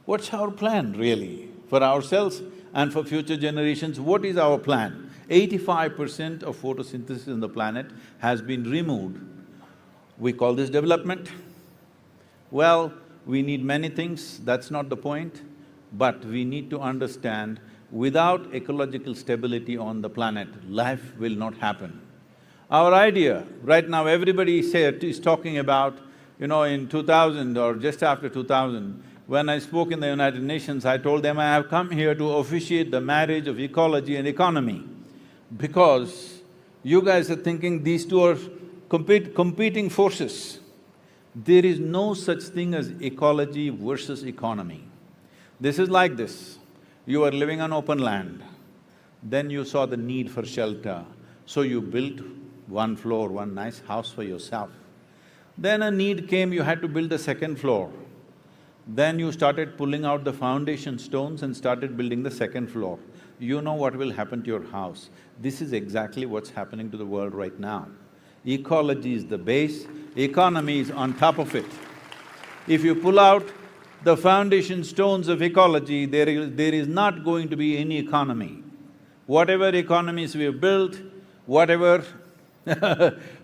What's our plan really for ourselves and for future generations? What is our plan? 85% of photosynthesis on the planet has been removed. We call this development. Well, we need many things, that's not the point, but we need to understand without ecological stability on the planet, life will not happen. Our idea, right now everybody is talking about, in 2000 or just after 2000, when I spoke in the United Nations, I told them I have come here to officiate the marriage of ecology and economy, because you guys are thinking these two are competing forces. There is no such thing as ecology versus economy. This is like this, you are living on open land, then you saw the need for shelter, so you built one floor, one nice house for yourself. Then a need came, you had to build the second floor. Then you started pulling out the foundation stones and started building the second floor. You know what will happen to your house. This is exactly what's happening to the world right now. Ecology is the base, economy is on top of it. If you pull out the foundation stones of ecology, there is not going to be any economy. Whatever economies we have built, whatever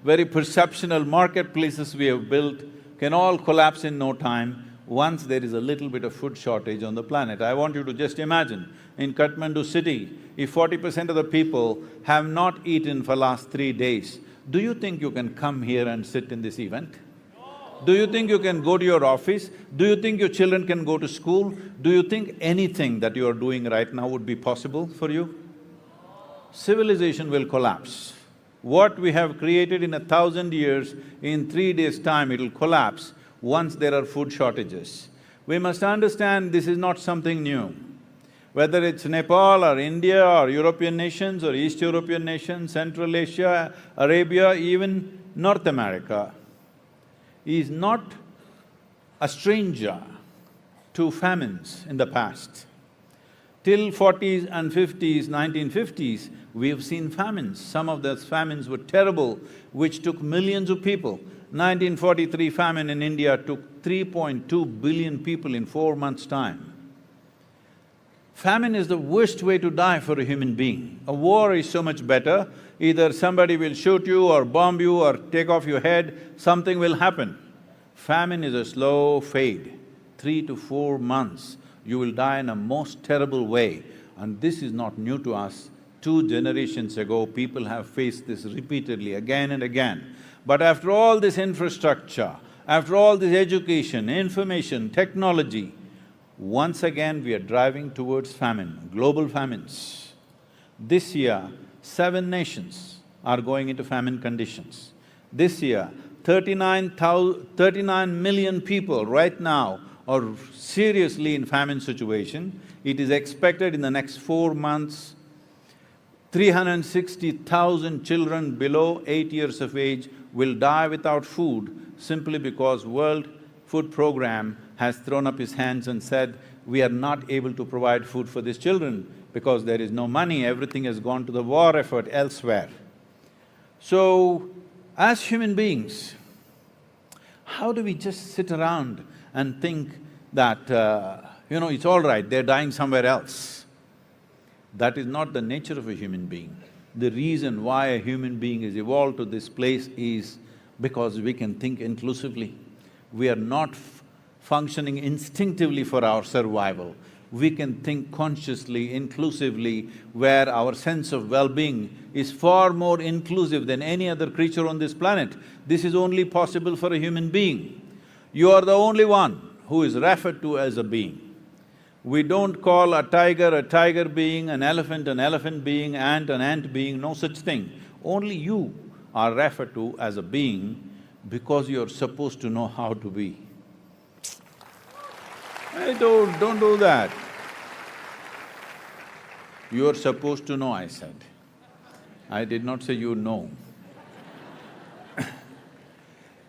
very perceptional marketplaces we have built can all collapse in no time once there is a little bit of food shortage on the planet. I want you to just imagine, in Kathmandu city, if 40% of the people have not eaten for last 3 days, do you think you can come here and sit in this event? Do you think you can go to your office? Do you think your children can go to school? Do you think anything that you are doing right now would be possible for you? Civilization will collapse. What we have created in 1,000 years, in 3 days' time it'll collapse once there are food shortages. We must understand this is not something new. Whether it's Nepal or India or European nations or East European nations, Central Asia, Arabia, even North America, is not a stranger to famines in the past. Till 40s and 50s, 1950s, we have seen famines. Some of those famines were terrible, which took millions of people. 1943 famine in India took 3.2 billion people in 4 months' time. Famine is the worst way to die for a human being. A war is so much better, either somebody will shoot you or bomb you or take off your head, something will happen. Famine is a slow fade, 3 to 4 months, you will die in a most terrible way. And this is not new to us. 2 generations ago, people have faced this repeatedly, again and again. But after all this infrastructure, after all this education, information, technology, once again we are driving towards famine, global famines. This year, 7 nations are going into famine conditions. This year, 39 million people right now are seriously in famine situation. It is expected in the next 4 months, 360,000 children below 8 years of age will die without food simply because World Food Program has thrown up his hands and said, we are not able to provide food for these children because there is no money, everything has gone to the war effort elsewhere. So, as human beings, how do we just sit around and think that, it's all right, they're dying somewhere else? That is not the nature of a human being. The reason why a human being is evolved to this place is because we can think inclusively. We are not functioning instinctively for our survival. We can think consciously, inclusively, where our sense of well-being is far more inclusive than any other creature on this planet. This is only possible for a human being. You are the only one who is referred to as a being. We don't call a tiger being, an elephant being, ant an ant being, no such thing. Only you are referred to as a being because you're supposed to know how to be. I don't do that. You're supposed to know, I said. I did not say you know.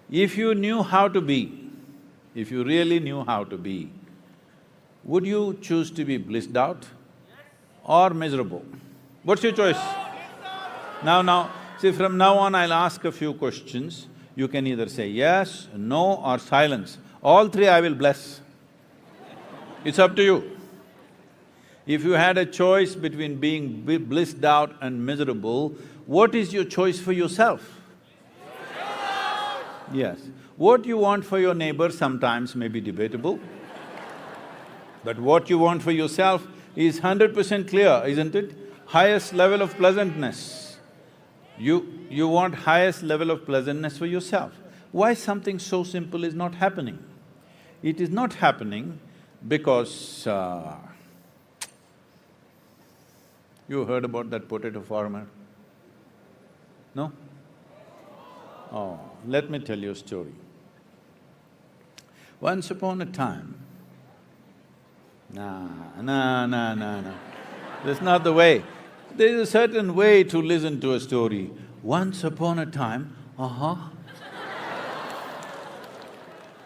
If you knew how to be, if you really knew how to be, would you choose to be blissed out or miserable? What's your choice? Now, see, from now on I'll ask a few questions. You can either say yes, no or silence. All three I will bless. It's up to you. If you had a choice between being blissed out and miserable, what is your choice for yourself? Yes. What you want for your neighbor sometimes may be debatable, but what you want for yourself is 100% clear, isn't it? Highest level of pleasantness. You want highest level of pleasantness for yourself. Why something so simple is not happening? It is not happening because you heard about that potato farmer? No? Oh, let me tell you a story. Once upon a time… Nah. That's not the way. There's a certain way to listen to a story. Once upon a time,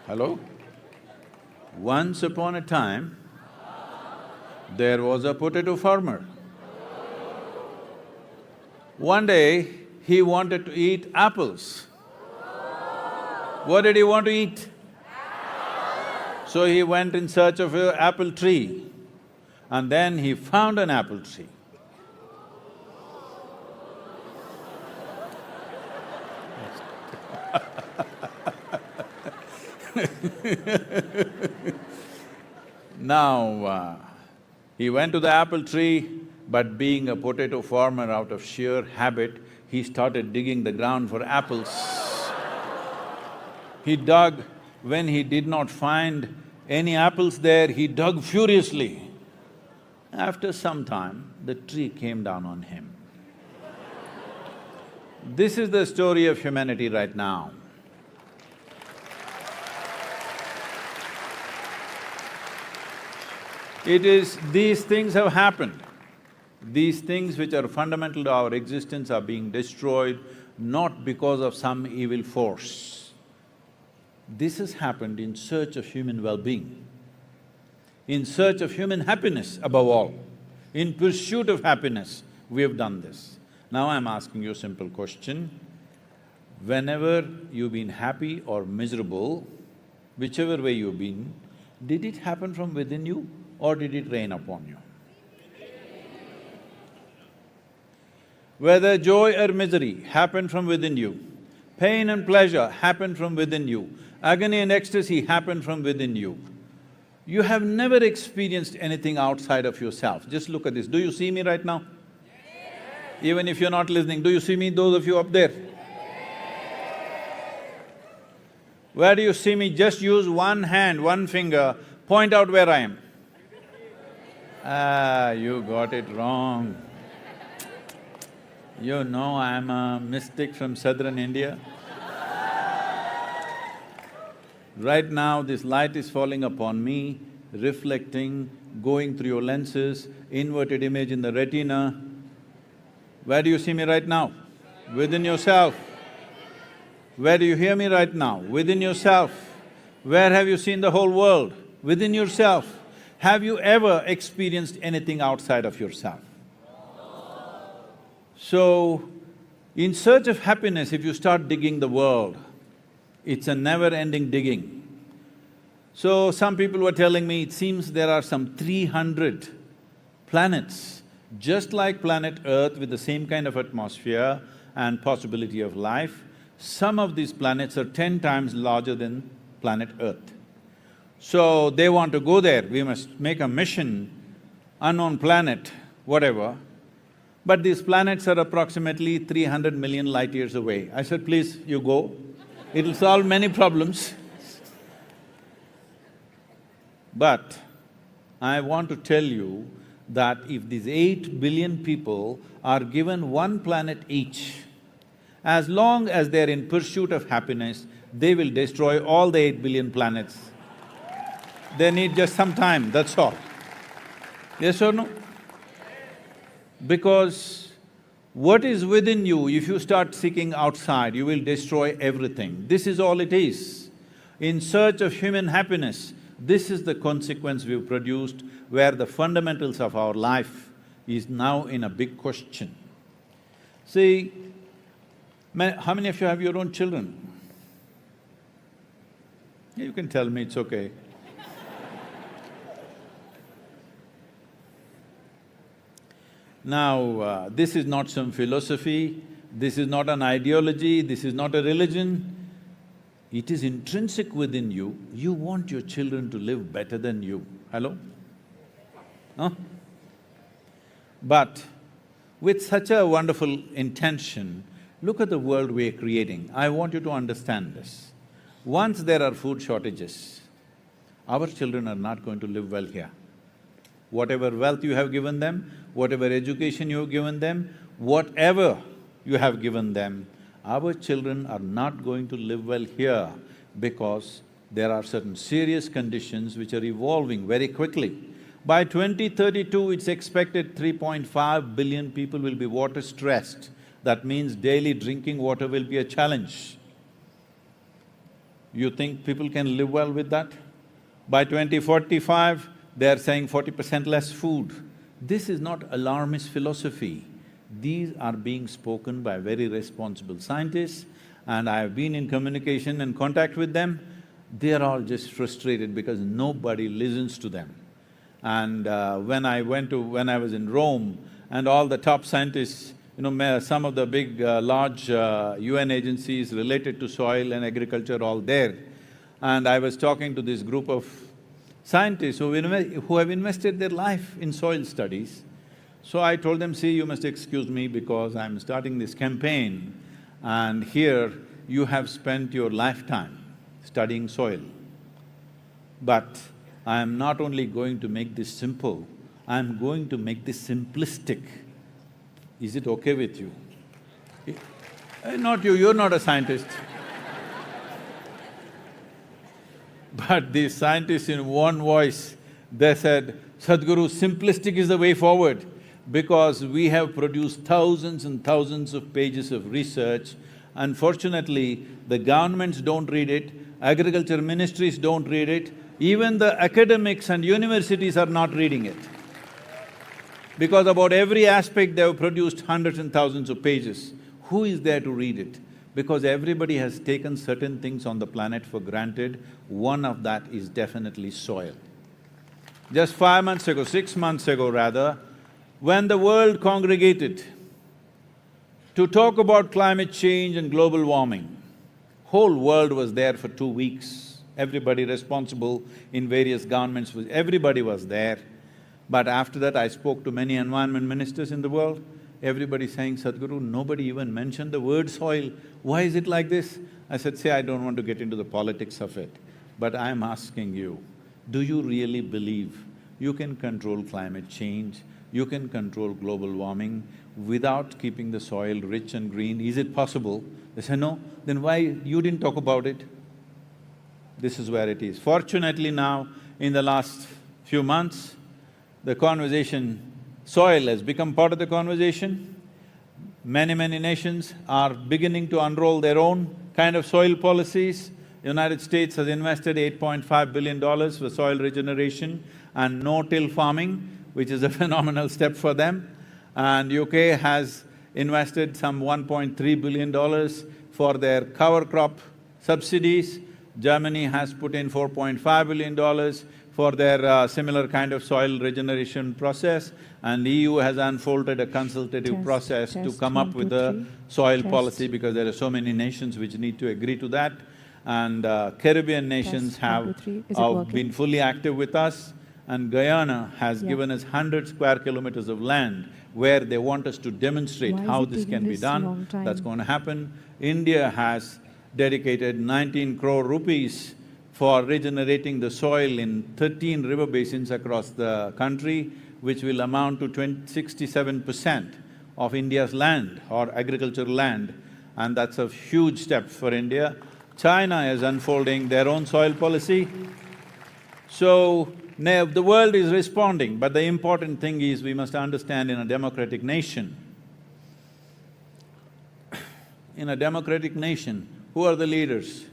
Hello? Once upon a time, there was a potato farmer. One day, he wanted to eat apples. What did he want to eat? So he went in search of an apple tree, and then he found an apple tree. Now, he went to the apple tree, but being a potato farmer out of sheer habit, he started digging the ground for apples. He dug. When he did not find any apples there, he dug furiously. After some time, the tree came down on him. This is the story of humanity right now. It is… these things have happened. These things which are fundamental to our existence are being destroyed not because of some evil force. This has happened in search of human well-being, in search of human happiness above all. In pursuit of happiness, we have done this. Now I'm asking you a simple question. Whenever you've been happy or miserable, whichever way you've been, did it happen from within you or did it rain upon you? Whether joy or misery happened from within you, pain and pleasure happened from within you, agony and ecstasy happened from within you. You have never experienced anything outside of yourself. Just look at this. Do you see me right now? Even if you're not listening, do you see me, those of you up there? Where do you see me? Just use one hand, one finger, point out where I am. Ah, you got it wrong. You know I'm a mystic from southern India. Right now, this light is falling upon me, reflecting, going through your lenses, inverted image in the retina. Where do you see me right now? Within yourself. Where do you hear me right now? Within yourself. Where have you seen the whole world? Within yourself. Have you ever experienced anything outside of yourself? So, in search of happiness, if you start digging the world, it's a never-ending digging. So, some people were telling me, it seems there are some 300 planets, just like planet Earth with the same kind of atmosphere and possibility of life. Some of these planets are 10 times larger than planet Earth. So, they want to go there, we must make a mission, unknown planet, whatever. But these planets are approximately 300 million light years away. I said, please, you go, it'll solve many problems. But I want to tell you that if these 8 billion people are given one planet each, as long as they're in pursuit of happiness, they will destroy all the 8 billion planets. They need just some time, that's all. Yes or no? Because what is within you, if you start seeking outside, you will destroy everything. This is all it is. In search of human happiness, this is the consequence we've produced, where the fundamentals of our life is now in a big question. See, how many of you have your own children? You can tell me, it's okay. Now, this is not some philosophy, this is not an ideology, this is not a religion. It is intrinsic within you. You want your children to live better than you. Hello? Huh? But with such a wonderful intention, look at the world we are creating. I want you to understand this. Once there are food shortages, our children are not going to live well here. Whatever wealth you have given them, whatever education you have given them, whatever you have given them, our children are not going to live well here because there are certain serious conditions which are evolving very quickly. By 2032, it's expected 3.5 billion people will be water stressed. That means daily drinking water will be a challenge. You think people can live well with that? By 2045, they're saying 40% less food. This is not alarmist philosophy. These are being spoken by very responsible scientists, and I have been in communication and contact with them. They are all just frustrated because nobody listens to them. And when I was in Rome, and all the top scientists, some of the big, large UN agencies related to soil and agriculture all there, and I was talking to this group of scientists who have invested their life in soil studies. So I told them, see, you must excuse me because I'm starting this campaign, and here you have spent your lifetime studying soil. But I am not only going to make this simple, I'm going to make this simplistic. Is it okay with you? Not you, you're not a scientist. But these scientists in one voice, they said, Sadhguru, simplistic is the way forward, because we have produced thousands and thousands of pages of research. Unfortunately, the governments don't read it, agriculture ministries don't read it, even the academics and universities are not reading it. Because about every aspect they have produced hundreds and thousands of pages. Who is there to read it? Because everybody has taken certain things on the planet for granted. One of that is definitely soil. Just 5 months ago, 6 months ago rather, when the world congregated to talk about climate change and global warming, whole world was there for 2 weeks. Everybody responsible in various governments, everybody was there. But after that, I spoke to many environment ministers in the world. Everybody saying, Sadhguru, nobody even mentioned the word soil. Why is it like this? I said, see, I don't want to get into the politics of it, but I'm asking you, do you really believe you can control climate change, you can control global warming without keeping the soil rich and green? Is it possible? They said, no. Then why you didn't talk about it? This is where it is. Fortunately now, in the last few months, the conversation, soil has become part of the conversation. Many nations are beginning to unroll their own kind of soil policies. The United States has invested $8.5 billion for soil regeneration and no-till farming, which is a phenomenal step for them. And UK has invested some $1.3 billion for their cover crop subsidies. Germany has put in $4.5 billion for their similar kind of soil regeneration process, and EU has unfolded a consultative process to come up with a soil policy, because there are so many nations which need to agree to that. And Caribbean nations have been fully active with us, and Guyana has given us 100 square kilometers of land where they want us to demonstrate how this can be done. That's going to happen. India has dedicated 19 crore rupees for regenerating the soil in 13 river basins across the country, which will amount to 67% of India's land or agricultural land, and that's a huge step for India. China is unfolding their own soil policy. So, the world is responding, but the important thing is we must understand in a democratic nation, who are the leaders?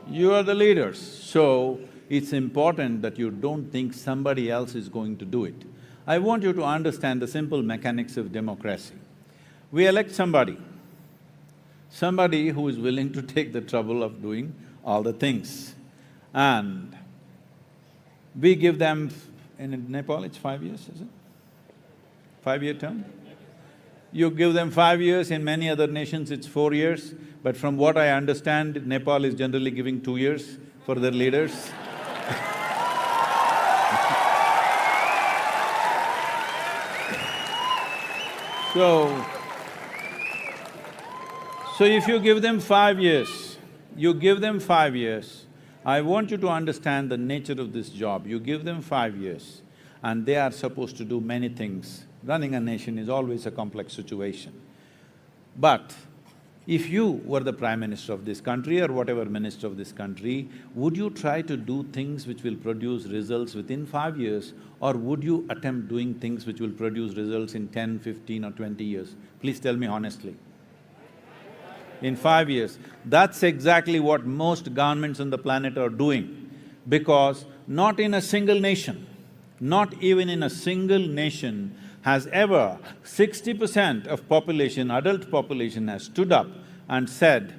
You are the leaders. So, it's important that you don't think somebody else is going to do it. I want you to understand the simple mechanics of democracy. We elect somebody who is willing to take the trouble of doing all the things. And we give them… in Nepal it's 5 years, is it? 5-year term? You give them 5 years, in many other nations it's 4 years, but from what I understand, Nepal is generally giving 2 years for their leaders. So if you give them 5 years, I want you to understand the nature of this job. You give them 5 years and they are supposed to do many things. Running a nation is always a complex situation. But if you were the Prime Minister of this country or whatever Minister of this country, would you try to do things which will produce results within 5 years, or would you attempt doing things which will produce results in 10, 15 or 20 years? Please tell me honestly. In 5 years. That's exactly what most governments on the planet are doing, because not in a single nation, not even in a single nation has ever 60% of population, adult population has stood up and said,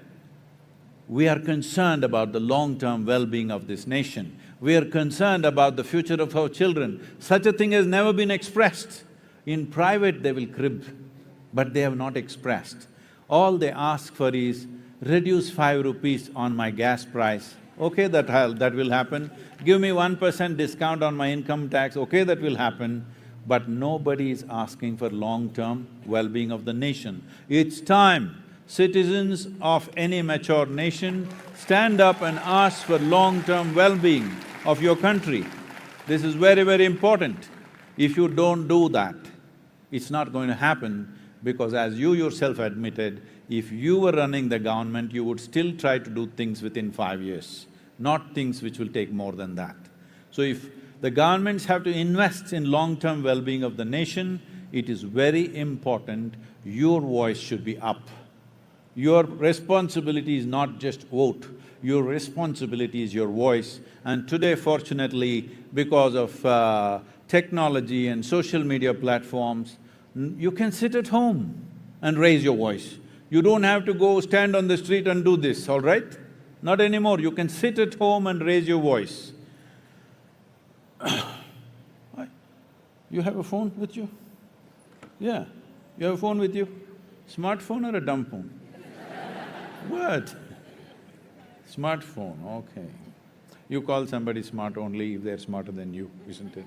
we are concerned about the long-term well-being of this nation. We are concerned about the future of our children. Such a thing has never been expressed. In private they will crib, but they have not expressed. All they ask for is, reduce 5 rupees on my gas price. Okay, that will happen. Give me 1% discount on my income tax, okay, that will happen. But nobody is asking for long-term well-being of the nation. It's time citizens of any mature nation stand up and ask for long-term well-being of your country. This is very, very important. If you don't do that, it's not going to happen, because as you yourself admitted, if you were running the government, you would still try to do things within 5 years, not things which will take more than that. So if the governments have to invest in long-term well-being of the nation, it is very important your voice should be up. Your responsibility is not just vote, your responsibility is your voice. And today, fortunately, because of technology and social media platforms, you can sit at home and raise your voice. You don't have to go stand on the street and do this, all right? Not anymore, you can sit at home and raise your voice. You have a phone with you? Yeah, you have a phone with you? Smartphone or a dumb phone? What? Smartphone, okay. You call somebody smart only if they're smarter than you, isn't it?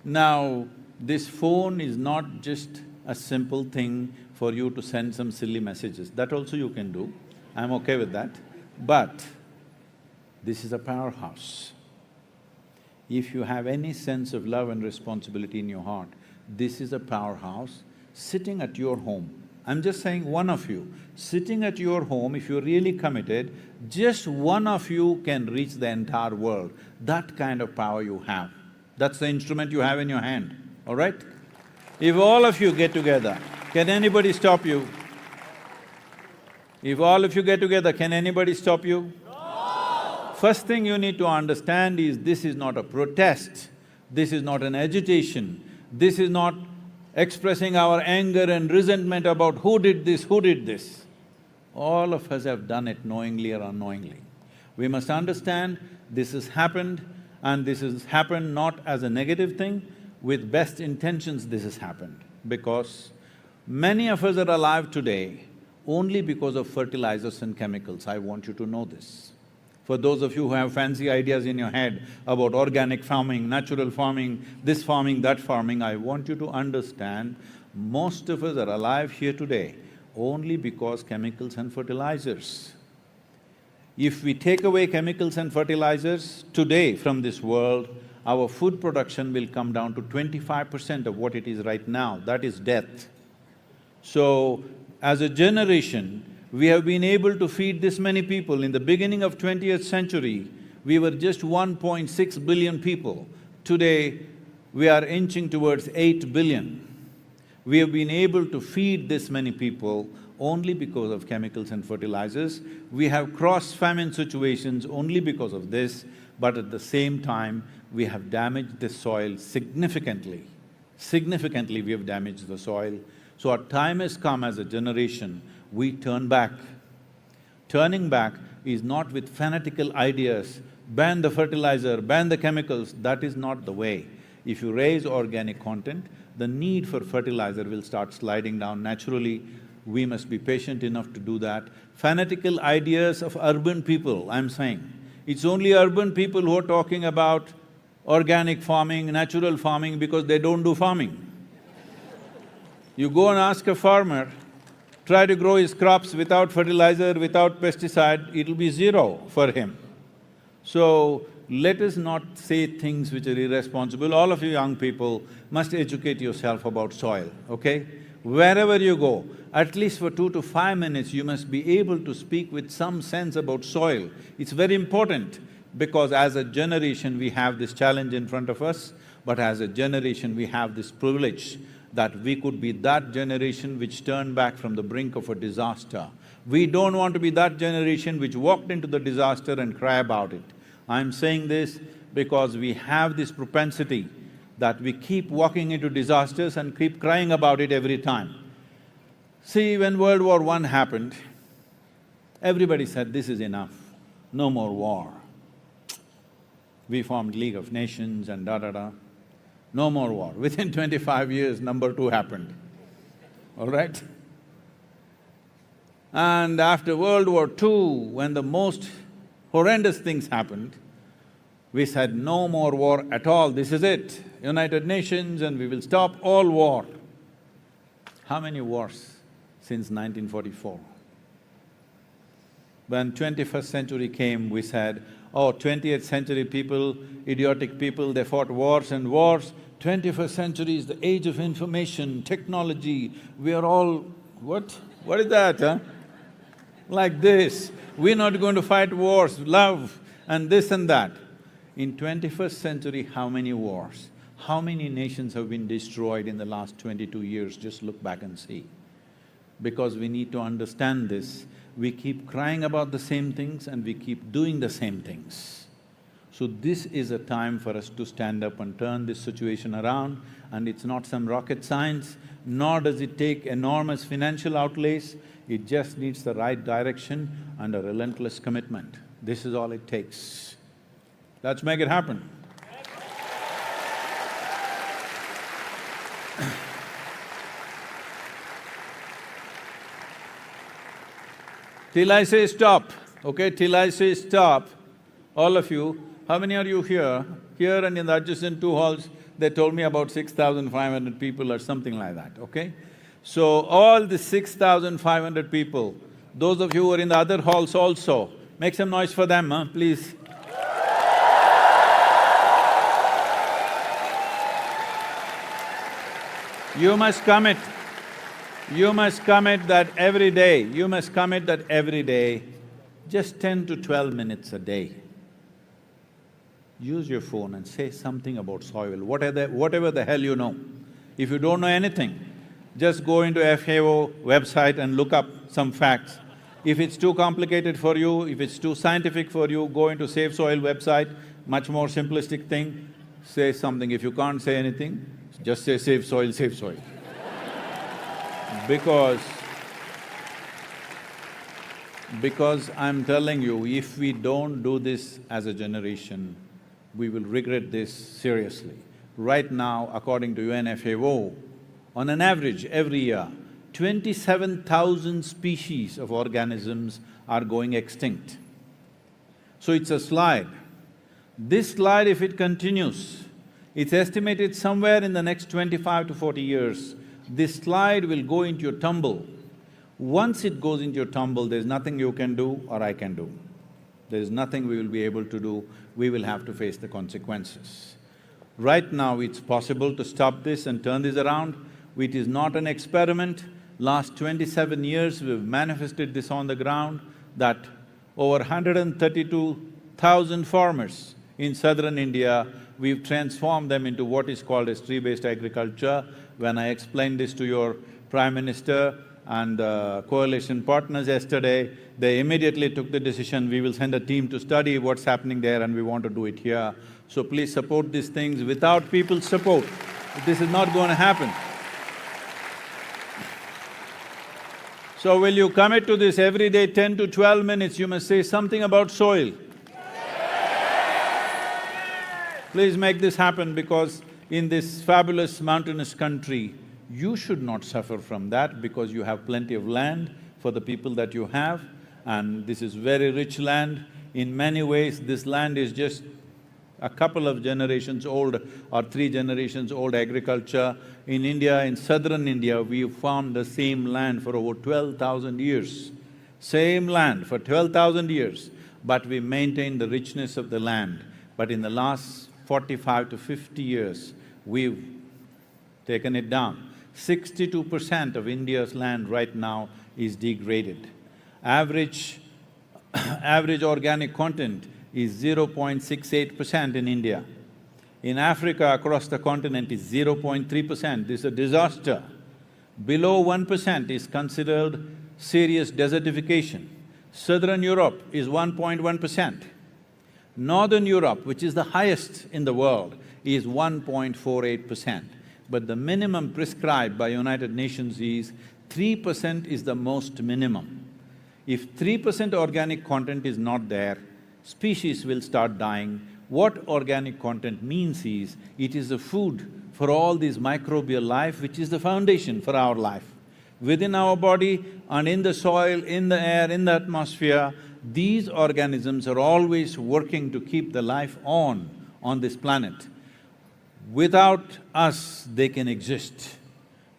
Now, this phone is not just a simple thing for you to send some silly messages. That also you can do, I'm okay with that. But this is a powerhouse. If you have any sense of love and responsibility in your heart, this is a powerhouse sitting at your home. I'm just saying one of you, sitting at your home, if you're really committed, just one of you can reach the entire world. That kind of power you have. That's the instrument you have in your hand, all right? If all of you get together, can anybody stop you? If all of you get together, can anybody stop you? No! First thing you need to understand is this is not a protest, this is not an agitation, this is not expressing our anger and resentment about who did this, who did this. All of us have done it knowingly or unknowingly. We must understand this has happened, and this has happened not as a negative thing, with best intentions this has happened. Because many of us are alive today only because of fertilizers and chemicals. I want you to know this. For those of you who have fancy ideas in your head about organic farming, natural farming, this farming, that farming, I want you to understand, most of us are alive here today only because chemicals and fertilizers. If we take away chemicals and fertilizers today from this world, our food production will come down to 25% of what it is right now, that is death. So, as a generation, We have been able to feed this many people. In the beginning of 20th century, we were just 1.6 billion people. Today, we are inching towards 8 billion. We have been able to feed this many people only because of chemicals and fertilizers. We have crossed famine situations only because of this, but at the same time, we have damaged the soil significantly. Significantly, we have damaged the soil. So our time has come as a generation, we turn back. Turning back is not with fanatical ideas, ban the fertilizer, ban the chemicals, that is not the way. If you raise organic content, the need for fertilizer will start sliding down naturally. We must be patient enough to do that. Fanatical ideas of urban people, I'm saying, it's only urban people who are talking about organic farming, natural farming, because they don't do farming. You go and ask a farmer, try to grow his crops without fertilizer, without pesticide, it'll be zero for him. So, let us not say things which are irresponsible. All of you young people must educate yourself about soil, okay? Wherever you go, at least for 2 to 5 minutes, you must be able to speak with some sense about soil. It's very important because as a generation, we have this challenge in front of us, but as a generation, we have this privilege that we could be that generation which turned back from the brink of a disaster. We don't want to be that generation which walked into the disaster and cry about it. I'm saying this because we have this propensity that we keep walking into disasters and keep crying about it every time. See, when World War I happened, everybody said, this is enough, no more war. We formed League of Nations and da-da-da, no more war. Within 25 years, number 2 happened, all right? And after World War II, when the most horrendous things happened, we said, no more war at all, this is it, United Nations, and we will stop all war. How many wars since 1944? When 21st century came, we said, oh, 20th century people, idiotic people, they fought wars and wars. 21st century is the age of information, technology, we are all… What? What is that, huh? Like this, we're not going to fight wars, love and this and that. In 21st century, how many wars? How many nations have been destroyed in the last 22 years? Just look back and see. Because we need to understand this, we keep crying about the same things and we keep doing the same things. So this is a time for us to stand up and turn this situation around, and it's not some rocket science, nor does it take enormous financial outlays, it just needs the right direction and a relentless commitment. This is all it takes. Let's make it happen. Till I say stop, okay? Till I say stop, all of you, how many are you here? Here and in the adjacent 2 halls, they told me about 6,500 people or something like that, okay? So all the 6,500 people, those of you who are in the other halls also, make some noise for them, huh, please. You must commit. You must commit that every day, you must commit that every day, just 10 to 12 minutes a day. Use your phone and say something about soil, whatever the hell you know. If you don't know anything, just go into FAO website and look up some facts. If it's too complicated for you, if it's too scientific for you, go into Save Soil website, much more simplistic thing, say something. If you can't say anything, just say save soil, save soil. Because I'm telling you, if we don't do this as a generation, we will regret this seriously. Right now, according to UNFAO, on an average, every year, 27,000 species of organisms are going extinct. So it's a slide. This slide, if it continues, it's estimated somewhere in the next 25 to 40 years, this slide will go into your tumble. Once it goes into your tumble, there's nothing you can do or I can do. There's nothing we will be able to do, we will have to face the consequences. Right now, it's possible to stop this and turn this around. It is not an experiment, Last 27 years, we've manifested this on the ground that over 132,000 farmers in southern India, we've transformed them into what is called as tree-based agriculture. When I explained this to your Prime Minister and coalition partners yesterday, they immediately took the decision, we will send a team to study what's happening there and we want to do it here. So please support these things. Without people's support, this is not going to happen. So will you commit to this every day, 10 to 12 minutes, you must say something about soil. Please make this happen, because in this fabulous mountainous country, you should not suffer from that because you have plenty of land for the people that you have, and this is very rich land. In many ways, this land is just a couple of generations old or 3 generations old agriculture. In India, in southern India, we found the same land for over 12,000 years. Same land for 12,000 years, but we maintained the richness of the land. But in the last 45 to 50 years, we've taken it down. 62% of India's land right now is degraded. Average organic content is 0.68% in India. In Africa, across the continent, is 0.3%. This is a disaster. Below 1% is considered serious desertification. Southern Europe is 1.1%. Northern Europe, which is the highest in the world, is 1.48%. But the minimum prescribed by United Nations is 3% is the most minimum. If 3% organic content is not there, species will start dying. What organic content means is, it is the food for all this microbial life which is the foundation for our life. Within our body and in the soil, in the air, in the atmosphere, these organisms are always working to keep the life on this planet. Without us, they can exist.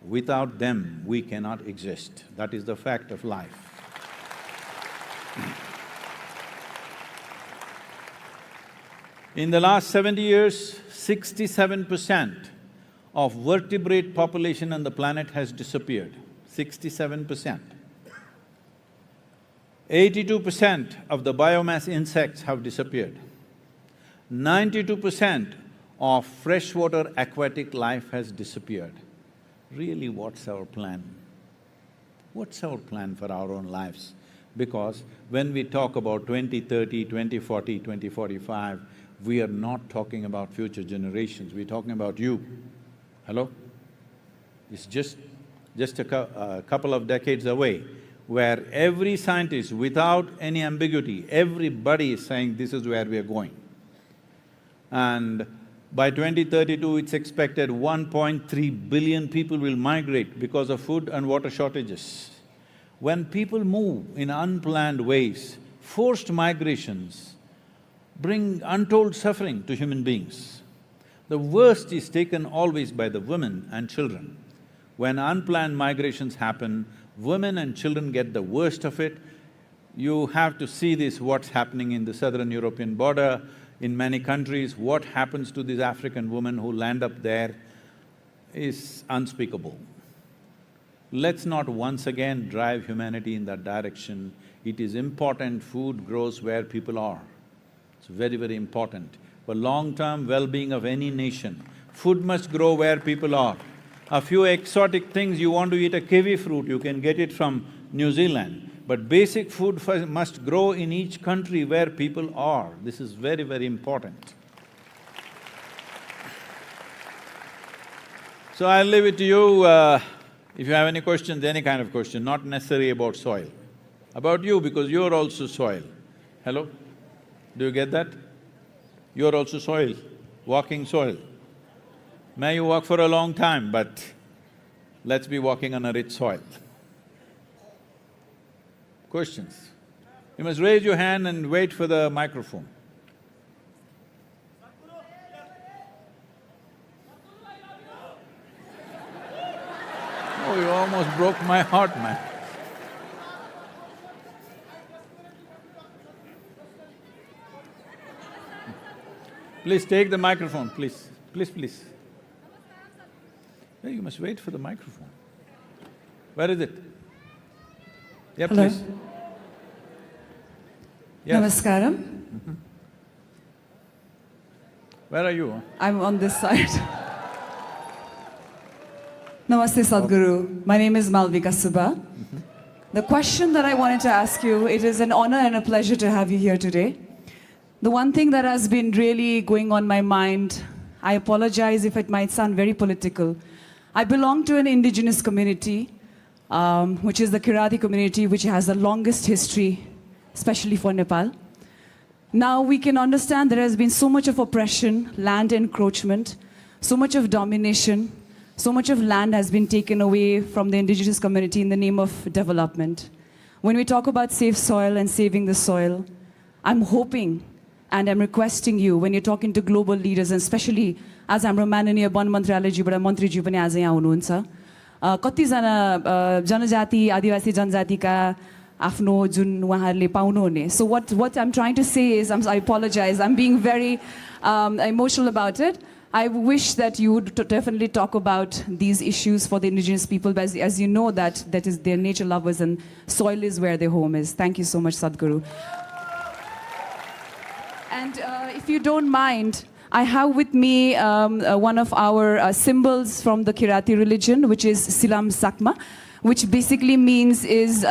Without them, we cannot exist. That is the fact of life. In the last 70 years, 67% of vertebrate population on the planet has disappeared. 67%. 82% of the biomass insects have disappeared. 92% of freshwater aquatic life has disappeared. Really, what's our plan? What's our plan for our own lives? Because when we talk about 2030, 2040, 2045, we are not talking about future generations, we're talking about you. Hello? It's just a couple of decades away, where every scientist, without any ambiguity, everybody is saying this is where we are going. And by 2032, it's expected 1.3 billion people will migrate because of food and water shortages. When people move in unplanned ways, forced migrations bring untold suffering to human beings. The worst is taken always by the women and children. When unplanned migrations happen, women and children get the worst of it. You have to see this, what's happening in the southern European border, in many countries, what happens to these African women who land up there is unspeakable. Let's not once again drive humanity in that direction. It is important food grows where people are. It's very, very important. For long-term well-being of any nation, food must grow where people are. A few exotic things, you want to eat a kiwi fruit, you can get it from New Zealand. But basic food must grow in each country where people are. This is very, very important. So I'll leave it to you, if you have any questions, any kind of question, not necessarily about soil. About you, because you're also soil. Hello? Do you get that? You're also soil, walking soil. May you walk for a long time, but let's be walking on a rich soil. Questions? You must raise your hand and wait for the microphone. Oh, you almost broke my heart, man. Please take the microphone, please. Please, please. Yeah, you must wait for the microphone. Where is it? Yeah, Hello. please. Yes. Namaskaram. Where are you? I'm on this side. Namaste Sadhguru. My name is Malvika Subha. The question that I wanted to ask you, it is an honor and a pleasure to have you here today. The one thing that has been really going on my mind, I apologize if it might sound very political. I belong to an indigenous community, which is the Kirati community, which has the longest history, especially for Nepal. Now we can understand there has been so much of oppression, land encroachment, so much of domination, so much of land has been taken away from the indigenous community in the name of development. When we talk about safe soil and saving the soil, I'm hoping and I'm requesting you, when you're talking to global leaders, and especially as हाम्रो माननीय one मन्त्रालयजीबाट मन्त्रीज्यू पनि आज यहाँ हुनुहुन्छ, कतिजना जनजाति आदिवासी जनजातिका आफ्नो जुन उहाँहरूले पाउनुहुने. So what I'm trying to say is, I apologize, I'm being very emotional about it. I wish that you would definitely talk about these issues for the indigenous people, but as you know that is they're nature lovers and soil is where their home is. Thank you so much, Sadhguru. And if you don't mind, I have with me one of our symbols from the Kirati religion, which is Silam Sakma, which basically means is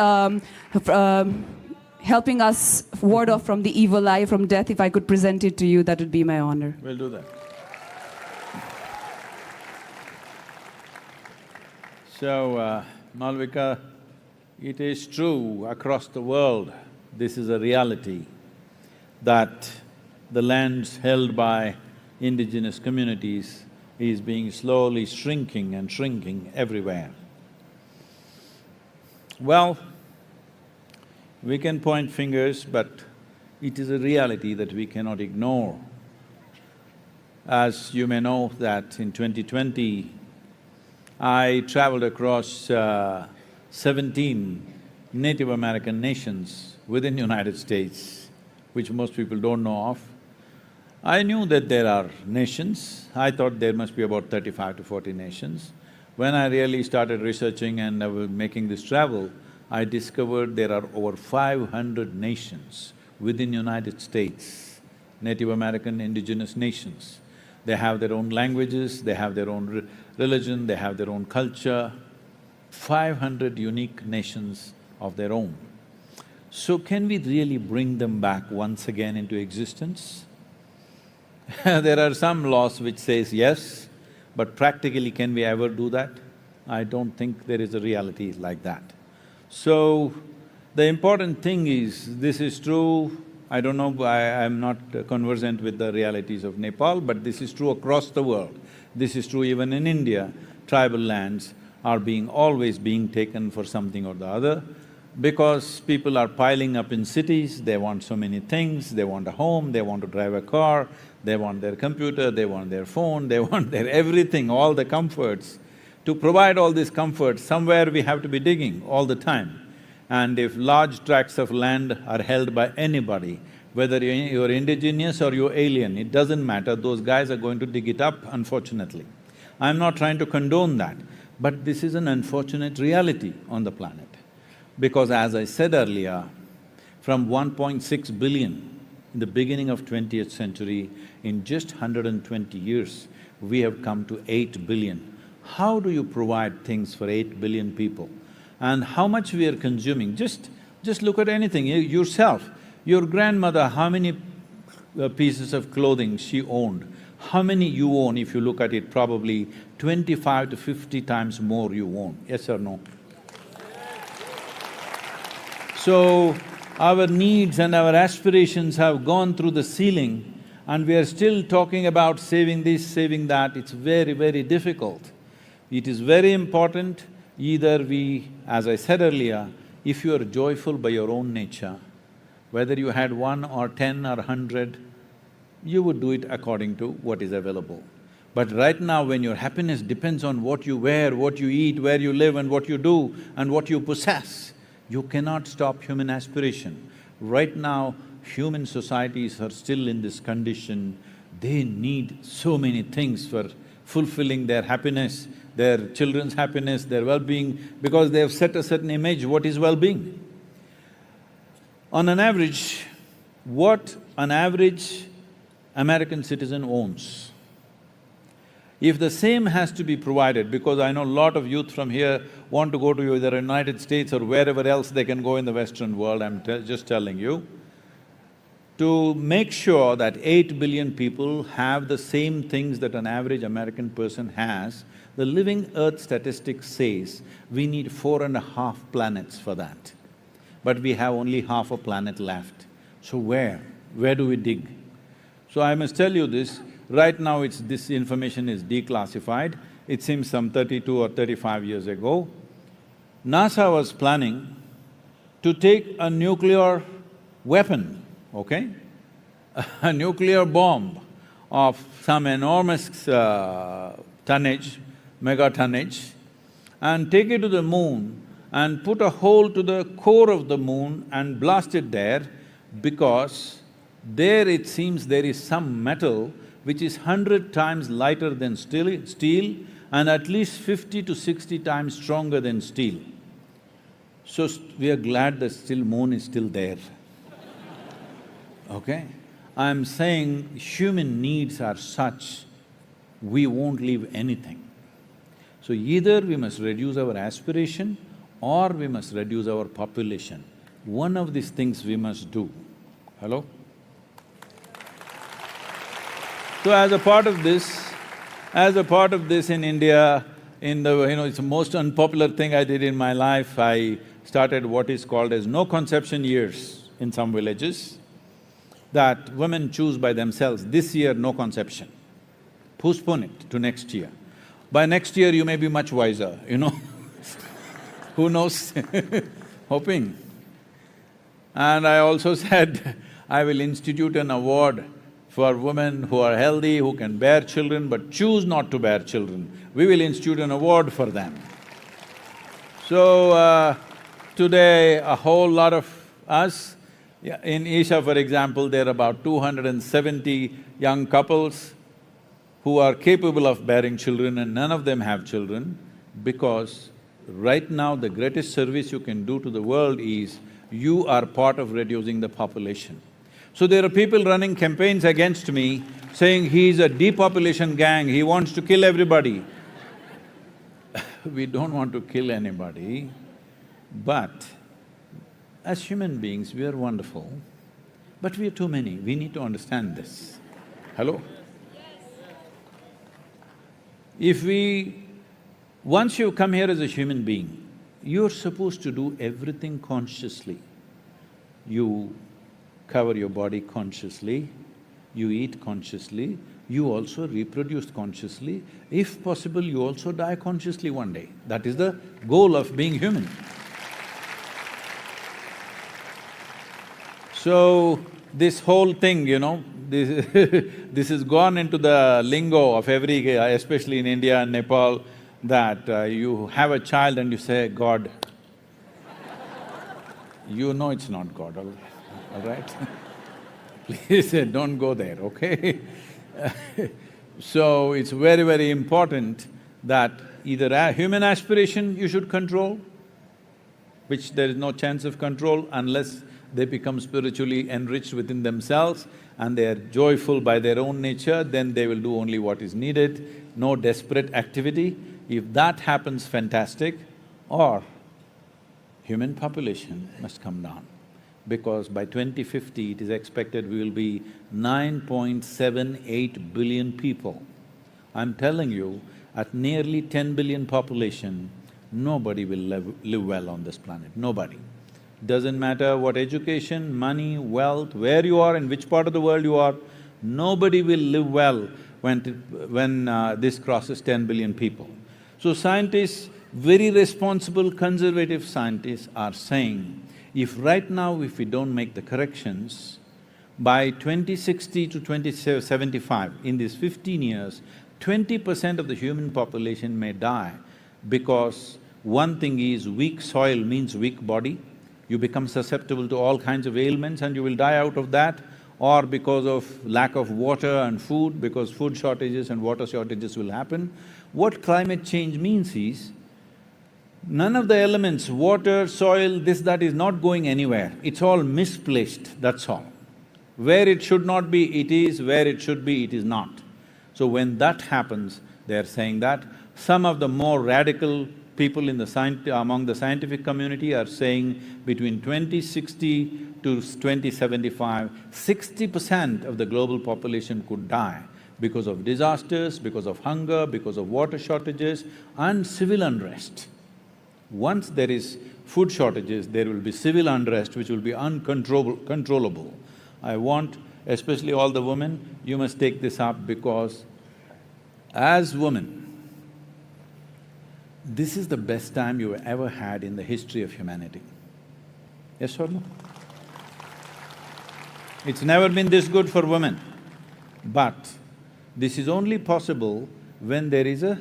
helping us ward off from the evil eye, from death. If I could present it to you, that would be my honor. We'll do that. So, Malvika, it is true across the world, this is a reality, that the lands held by indigenous communities is being slowly shrinking and shrinking everywhere. Well, we can point fingers, but it is a reality that we cannot ignore. As you may know that in 2020, I traveled across 17 Native American nations within the United States, which most people don't know of. I knew that there are nations. I thought there must be about 35 to 40 nations. When I really started researching and I was making this travel, I discovered there are over 500 nations within the United States, Native American indigenous nations. They have their own languages, they have their own religion, they have their own culture, 500 unique nations of their own. So can we really bring them back once again into existence? There are some laws which says yes, but practically can we ever do that? I don't think there is a reality like that. So, the important thing is, this is true, I don't know, I'm not conversant with the realities of Nepal, but this is true across the world. This is true even in India. Tribal lands are always being taken for something or the other, because people are piling up in cities, they want so many things, they want a home, they want to drive a car, they want their computer, they want their phone, they want their everything, all the comforts. To provide all these comforts, somewhere we have to be digging all the time. And if large tracts of land are held by anybody, whether you're indigenous or you're alien, it doesn't matter, those guys are going to dig it up, unfortunately. I'm not trying to condone that, but this is an unfortunate reality on the planet. Because as I said earlier, from 1.6 billion in the beginning of 20th century, in just 120 years, we have come to 8 billion. How do you provide things for 8 billion people? And how much we are consuming? Just look at anything, yourself. Your grandmother, how many pieces of clothing she owned? How many you own? If you look at it, probably 25 to 50 times more you own, yes or no? So, our needs and our aspirations have gone through the ceiling and we are still talking about saving this, saving that. It's very, very difficult. It is very important, either we… as I said earlier, if you are joyful by your own nature, whether you had 1 or 10 or 100, you would do it according to what is available. But right now, when your happiness depends on what you wear, what you eat, where you live and what you do and what you possess, you cannot stop human aspiration. Right now, human societies are still in this condition, they need so many things for fulfilling their happiness, their children's happiness, their well-being, because they have set a certain image what is well-being. On an average, what an average American citizen owns, if the same has to be provided, because I know a lot of youth from here want to go to either United States or wherever else they can go in the Western world, I'm just telling you, to make sure that 8 billion people have the same things that an average American person has, the Living Earth statistics says we need 4.5 planets for that. But we have only half a planet left. So where? Where do we dig? So I must tell you this, right now this information is declassified. It seems some 32 or 35 years ago, NASA was planning to take a nuclear weapon, okay? A nuclear bomb of some enormous tonnage, megatonnage, and take it to the moon and put a hole to the core of the moon and blast it there, because there it seems there is some metal which is 100 times lighter than steel and at least 50 to 60 times stronger than steel. So we are glad the moon is still there. Okay? I'm saying human needs are such, we won't leave anything. So either we must reduce our aspiration or we must reduce our population. One of these things we must do. Hello? So as a part of this in India, it's the most unpopular thing I did in my life, I started what is called as no conception years in some villages, that women choose by themselves. This year, no conception. Postpone it to next year. By next year, you may be much wiser, Who knows? Hoping. And I also said, I will institute an award for women who are healthy, who can bear children but choose not to bear children. We will institute an award for them. So, today a whole lot of us, in Isha for example, there are about 270 young couples who are capable of bearing children and none of them have children, because right now the greatest service you can do to the world is you are part of reducing the population. So there are people running campaigns against me saying he's a depopulation gang, he wants to kill everybody. We don't want to kill anybody, but as human beings, we are wonderful, but we are too many, we need to understand this. Hello? Once you come here as a human being, you're supposed to do everything consciously. You cover your body consciously, you eat consciously, you also reproduce consciously. If possible, you also die consciously one day. That is the goal of being human. So, this whole thing, this has gone into the lingo of every… especially in India and Nepal, that you have a child and you say, God. You know it's not God, all right? Please don't go there, okay? So, it's very, very important that either a human aspiration you should control, which there is no chance of control unless they become spiritually enriched within themselves and they are joyful by their own nature, then they will do only what is needed, no desperate activity. If that happens, fantastic. Or human population must come down, because by 2050 it is expected we will be 9.78 billion people. I'm telling you, at nearly 10 billion population, nobody will live well on this planet, nobody. Doesn't matter what education, money, wealth, where you are, in which part of the world you are, nobody will live well when this crosses 10 billion people. So scientists, very responsible conservative scientists are saying, if right now if we don't make the corrections, by 2060 to 2075, in these 15 years, 20% of the human population may die, because one thing is weak soil means weak body, you become susceptible to all kinds of ailments and you will die out of that, or because of lack of water and food, because food shortages and water shortages will happen. What climate change means is, none of the elements, water, soil, this, that is not going anywhere. It's all misplaced, that's all. Where it should not be, it is, where it should be, it is not. So when that happens, they're saying that. Some of the more radical people in among the scientific community are saying between 2060 to 2075, 60% of the global population could die because of disasters, because of hunger, because of water shortages and civil unrest. Once there is food shortages, there will be civil unrest which will be uncontrollable. I want, especially all the women, you must take this up because as women, this is the best time you ever had in the history of humanity. Yes or no? It's never been this good for women. But this is only possible when there is a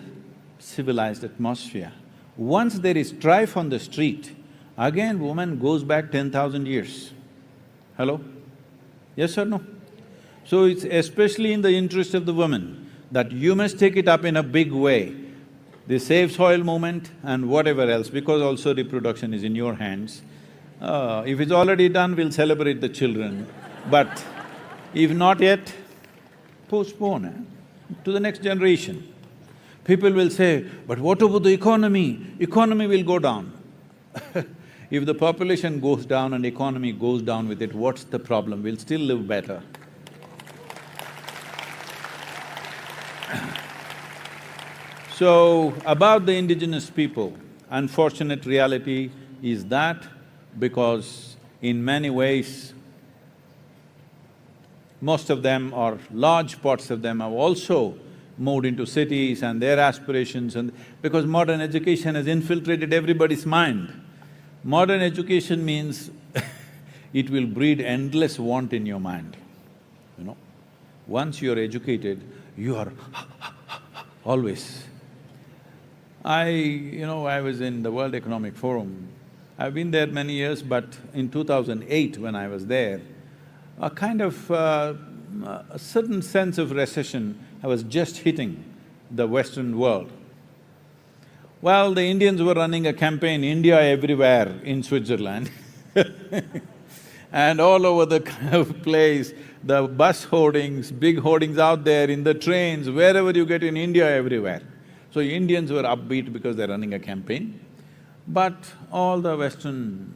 civilized atmosphere. Once there is strife on the street, again woman goes back 10,000 years. Hello? Yes or no? So it's especially in the interest of the woman that you must take it up in a big way. The Save Soil movement and whatever else, because also reproduction is in your hands. If it's already done, we'll celebrate the children. But if not yet, postpone to the next generation. People will say, but what about the economy? Economy will go down. If the population goes down and economy goes down with it, what's the problem? We'll still live better. So, about the indigenous people, unfortunate reality is that because in many ways, most of them or large parts of them have also moved into cities and their aspirations and… because modern education has infiltrated everybody's mind. Modern education means it will breed endless want in your mind, you know. Once you're educated, you are always… I was in the World Economic Forum. I've been there many years, but in 2008 when I was there, a kind of a certain sense of recession was just hitting the Western world. Well, the Indians were running a campaign, India everywhere in Switzerland and all over the place, the bus hoardings, big hoardings out there, in the trains, wherever you get in India, everywhere. So Indians were upbeat because they're running a campaign, but all the Western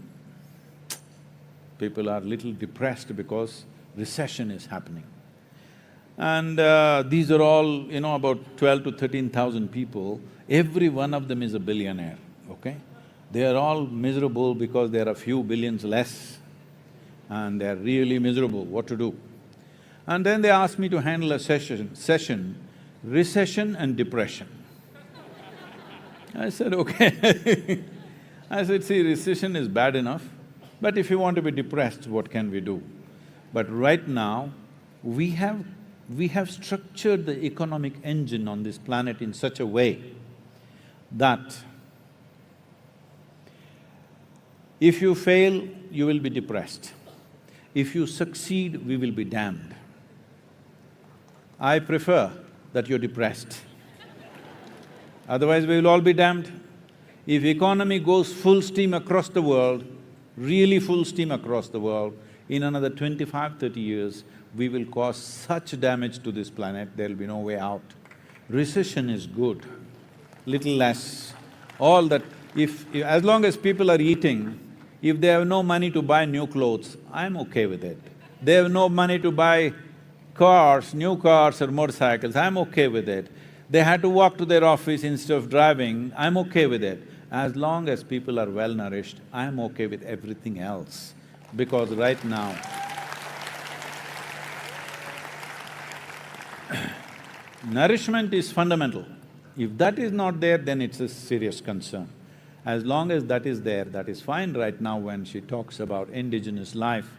people are little depressed because recession is happening. And these are all, about 12 to 13,000 people, every one of them is a billionaire, okay? They are all miserable because there are a few billions less and they're really miserable, what to do? And then they asked me to handle a session, recession and depression. I said, okay. I said, see, recession is bad enough, but if you want to be depressed, what can we do? But right now, we have structured the economic engine on this planet in such a way that if you fail, you will be depressed. If you succeed, we will be damned. I prefer that you're depressed. Otherwise, we will all be damned. If economy goes full steam across the world, really full steam across the world, in another 25–30 years, we will cause such damage to this planet, there'll be no way out. Recession is good, little less. All that… as long as people are eating, if they have no money to buy new clothes, I'm okay with it. They have no money to buy cars, new cars or motorcycles, I'm okay with it. They had to walk to their office instead of driving, I'm okay with it. As long as people are well-nourished, I'm okay with everything else. Because right now, nourishment is fundamental. If that is not there, then it's a serious concern. As long as that is there, that is fine. Right now when she talks about indigenous life,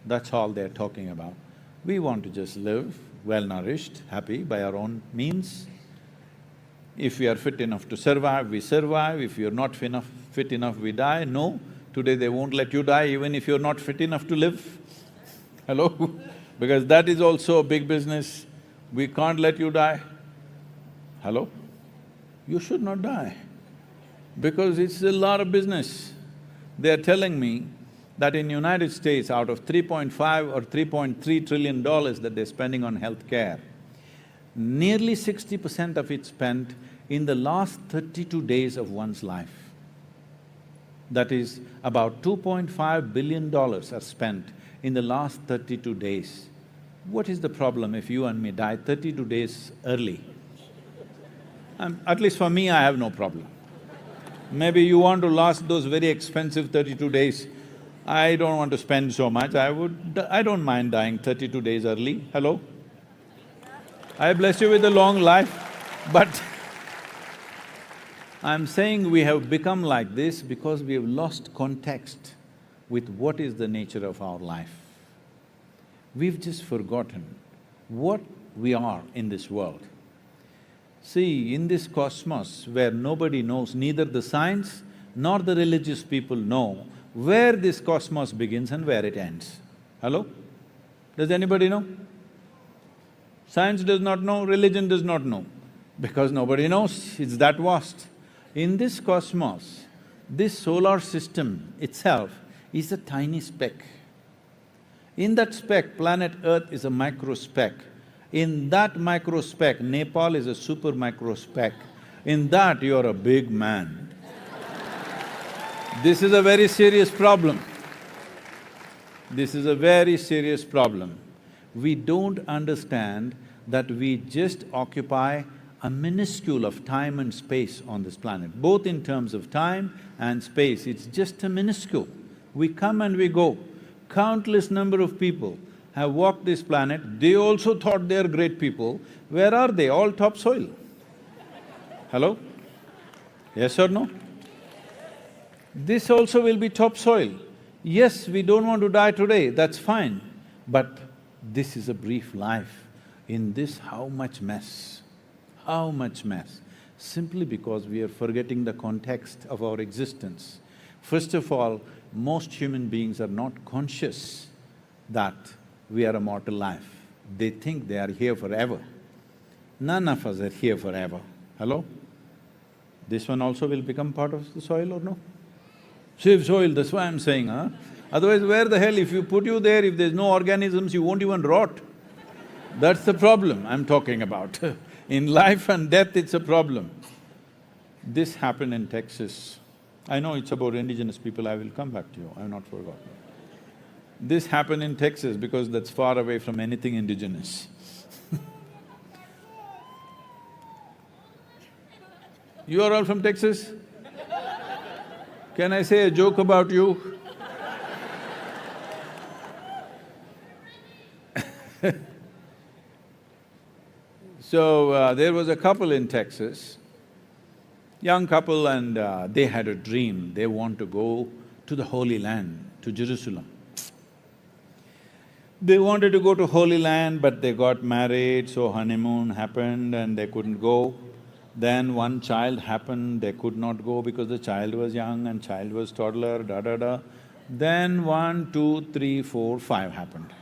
that's all they're talking about. We want to just live well-nourished, happy by our own means. If we are fit enough to survive, we survive. If you're not fit enough, we die. No, today they won't let you die even if you're not fit enough to live. Hello? Because that is also a big business. We can't let you die. Hello? You should not die, because it's a lot of business. They're telling me that in United States, out of 3.5 or 3.3 trillion dollars that they're spending on healthcare, nearly 60% of it spent in the last 32 days of one's life. That is, about $2.5 billion are spent in the last 32 days. What is the problem if you and me die 32 days early? At least for me, I have no problem. Maybe you want to last those very expensive 32 days. I don't want to spend so much. I don't mind dying 32 days early. Hello? I bless you with a long life, but I'm saying we have become like this because we have lost context with what is the nature of our life. We've just forgotten what we are in this world. See, in this cosmos where nobody knows, neither the science nor the religious people know where this cosmos begins and where it ends. Hello? Does anybody know? Science does not know, religion does not know, because nobody knows, it's that vast. In this cosmos, this solar system itself is a tiny speck. In that speck, planet Earth is a micro speck. In that micro speck, Nepal is a super micro speck. In that, you're a big man. This is a very serious problem. This is a very serious problem. We don't understand that we just occupy a minuscule of time and space on this planet. Both in terms of time and space, it's just a minuscule. We come and we go. Countless number of people have walked this planet, they also thought they're great people. Where are they? All topsoil. Hello? Yes or no? This also will be topsoil. Yes, we don't want to die today, that's fine, but this is a brief life. In this, how much mess? How much mess? Simply because we are forgetting the context of our existence. First of all, most human beings are not conscious that we are a mortal life. They think they are here forever. None of us are here forever. Hello? This one also will become part of the soil or no? Save soil, that's why I'm saying, huh? Otherwise, where the hell, if you put you there, if there's no organisms, you won't even rot. That's the problem I'm talking about. In life and death, it's a problem. This happened in Texas. I know it's about indigenous people, I will come back to you, I've not forgotten. This happened in Texas because that's far away from anything indigenous. You are all from Texas? Can I say a joke about you? So, there was a couple in Texas, young couple, and they had a dream. They want to go to the Holy Land, to Jerusalem. They wanted to go to Holy Land, but they got married, so honeymoon happened and they couldn't go. Then one child happened, they could not go because the child was young and child was toddler, da-da-da. Then 1, 2, 3, 4, 5 happened.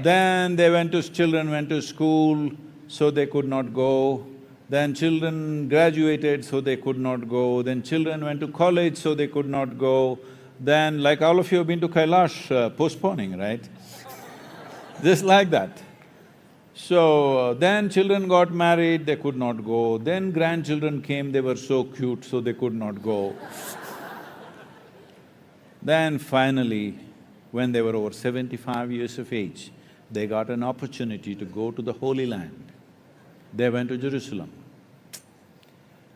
Then children went to school, so they could not go. Then children graduated, so they could not go. Then children went to college, so they could not go. Then, like all of you have been to Kailash, postponing, right? Just like that. So, then children got married, they could not go. Then grandchildren came, they were so cute, so they could not go. Then finally, when they were over 75 years of age, they got an opportunity to go to the Holy Land. They went to Jerusalem.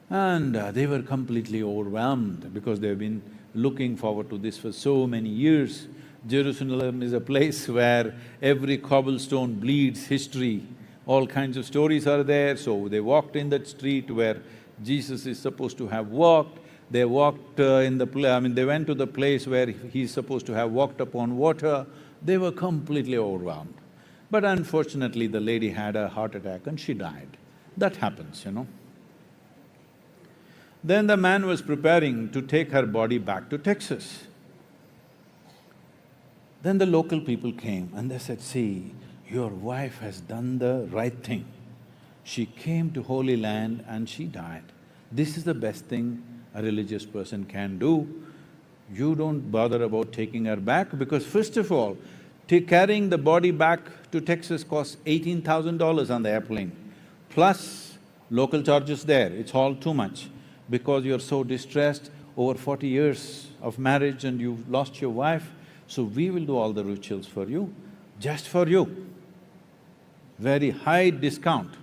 And they were completely overwhelmed because they've been looking forward to this for so many years. Jerusalem is a place where every cobblestone bleeds history, all kinds of stories are there. So they walked in that street where Jesus is supposed to have walked. They walked they went to the place where he's supposed to have walked upon water. They were completely overwhelmed. But unfortunately, the lady had a heart attack and she died. That happens, you know. Then the man was preparing to take her body back to Texas. Then the local people came and they said, see, your wife has done the right thing. She came to Holy Land and she died. This is the best thing a religious person can do. You don't bother about taking her back because first of all, carrying the body back to Texas costs $18,000 on the airplane, plus local charges there. It's all too much because you're so distressed over 40 years of marriage and you've lost your wife. So we will do all the rituals for you, just for you. Very high discount,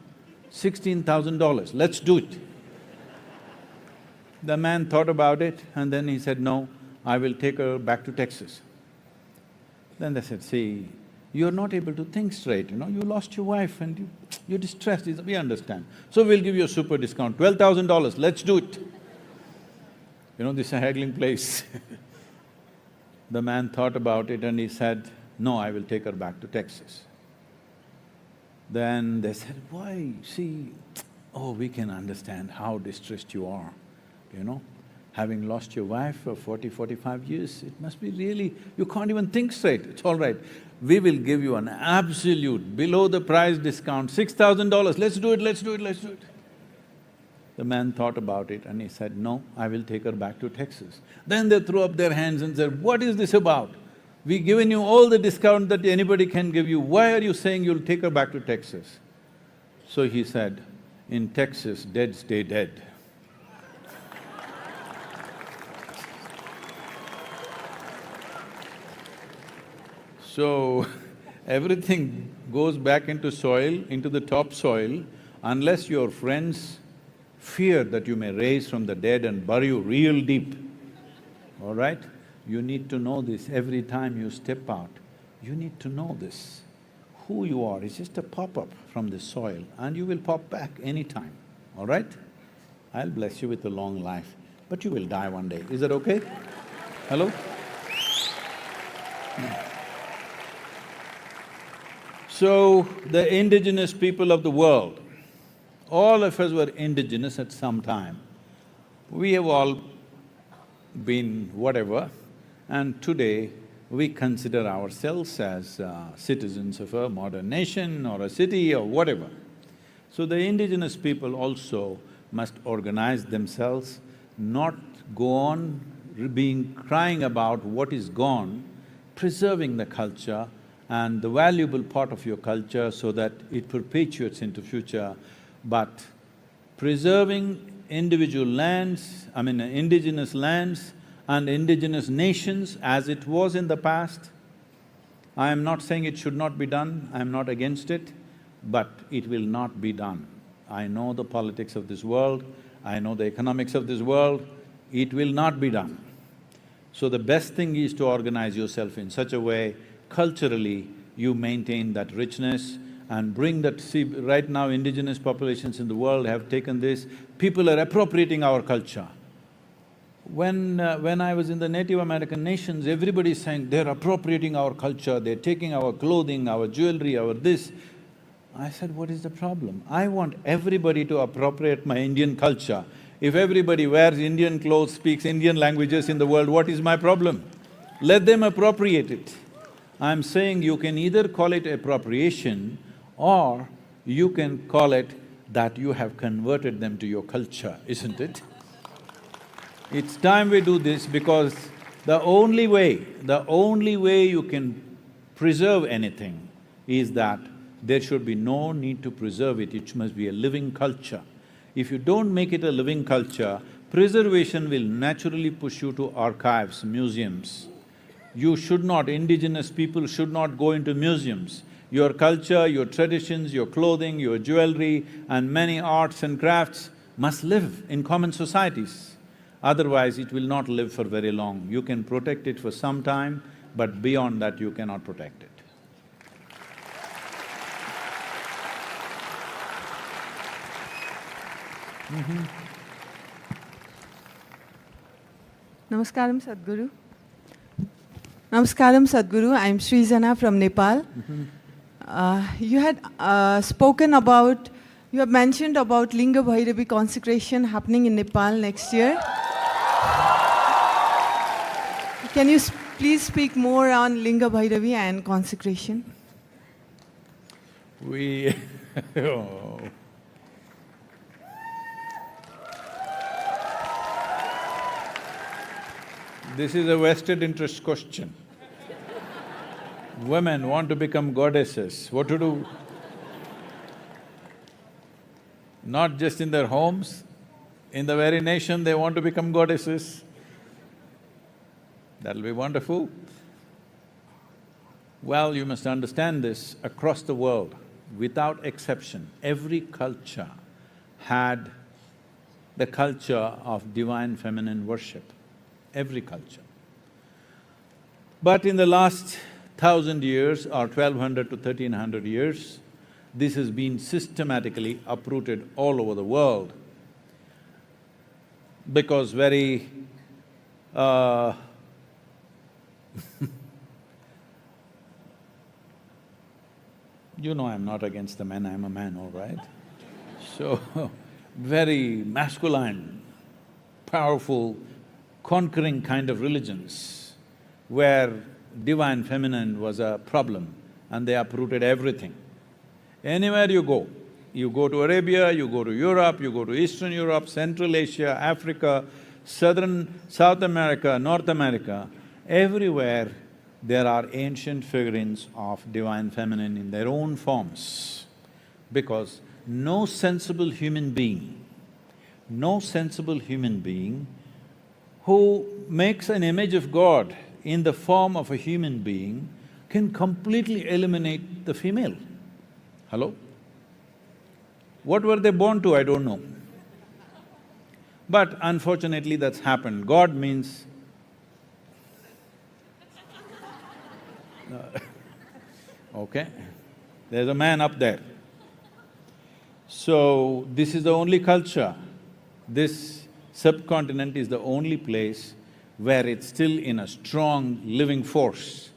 $16,000, let's do it. The man thought about it and then he said, no, I will take her back to Texas. Then they said, see, you're not able to think straight, you lost your wife and you're distressed, we understand. So we'll give you a super discount, $12,000, let's do it. This is a haggling place. The man thought about it and he said, no, I will take her back to Texas. Then they said, why? See, oh, we can understand how distressed you are, Having lost your wife for 45 years, it must be really… you can't even think straight. It's all right. We will give you an absolute below the price discount, $6,000, let's do it, let's do it, let's do it. The man thought about it and he said, no, I will take her back to Texas. Then they threw up their hands and said, what is this about? We've given you all the discount that anybody can give you, why are you saying you'll take her back to Texas? So he said, in Texas, dead stay dead. So, everything goes back into soil, into the topsoil, unless your friends fear that you may raise from the dead and bury you real deep, all right? You need to know this every time you step out. You need to know this. Who you are is just a pop-up from the soil and you will pop back anytime, all right? I'll bless you with a long life, but you will die one day. Is that okay? Hello? So, the indigenous people of the world, all of us were indigenous at some time. We have all been whatever, and today we consider ourselves as citizens of a modern nation or a city or whatever. So the indigenous people also must organize themselves, not go on crying about what is gone, preserving the culture and the valuable part of your culture so that it perpetuates into future, but preserving individual lands, indigenous lands and indigenous nations as it was in the past. I am not saying it should not be done, I am not against it, but it will not be done. I know the politics of this world, I know the economics of this world, it will not be done. So the best thing is to organize yourself in such a way, culturally, you maintain that richness and bring that… See, right now indigenous populations in the world have taken this, people are appropriating our culture. When I was in the Native American nations, everybody is saying, they're appropriating our culture, they're taking our clothing, our jewelry, our this. I said, what is the problem? I want everybody to appropriate my Indian culture. If everybody wears Indian clothes, speaks Indian languages in the world, what is my problem? Let them appropriate it. I'm saying you can either call it appropriation or you can call it that you have converted them to your culture, isn't it? It's time we do this because the only way you can preserve anything is that there should be no need to preserve it, it must be a living culture. If you don't make it a living culture, preservation will naturally push you to archives, museums. You should not… indigenous people should not go into museums. Your culture, your traditions, your clothing, your jewelry and many arts and crafts must live in common societies. Otherwise, it will not live for very long. You can protect it for some time, but beyond that you cannot protect it. Namaskaram, Sadhguru. Namaskaram, Sadhguru. I am Srijana from Nepal. You had spoken about… you have mentioned about Linga Bhairavi consecration happening in Nepal next year. Can you please speak more on Linga Bhairavi and consecration? We oh. This is a vested interest question. Women want to become goddesses, what to do? Not just in their homes, in the very nation they want to become goddesses. That'll be wonderful. Well, you must understand this, across the world, without exception, every culture had the culture of divine feminine worship, every culture. But in the last 1,000 years or 1,200 to 1,300 years, this has been systematically uprooted all over the world because very you know I'm not against the men, I'm a man, all right? So, very masculine, powerful, conquering kind of religions where divine feminine was a problem and they uprooted everything. Anywhere you go to Arabia, you go to Europe, you go to Eastern Europe, Central Asia, Africa, South America, North America, everywhere there are ancient figurines of divine feminine in their own forms. Because no sensible human being who makes an image of God in the form of a human being can completely eliminate the female. Hello? What were they born to, I don't know. But unfortunately that's happened. God means okay, there's a man up there. So, this is the only culture, this subcontinent is the only place where it's still in a strong living force.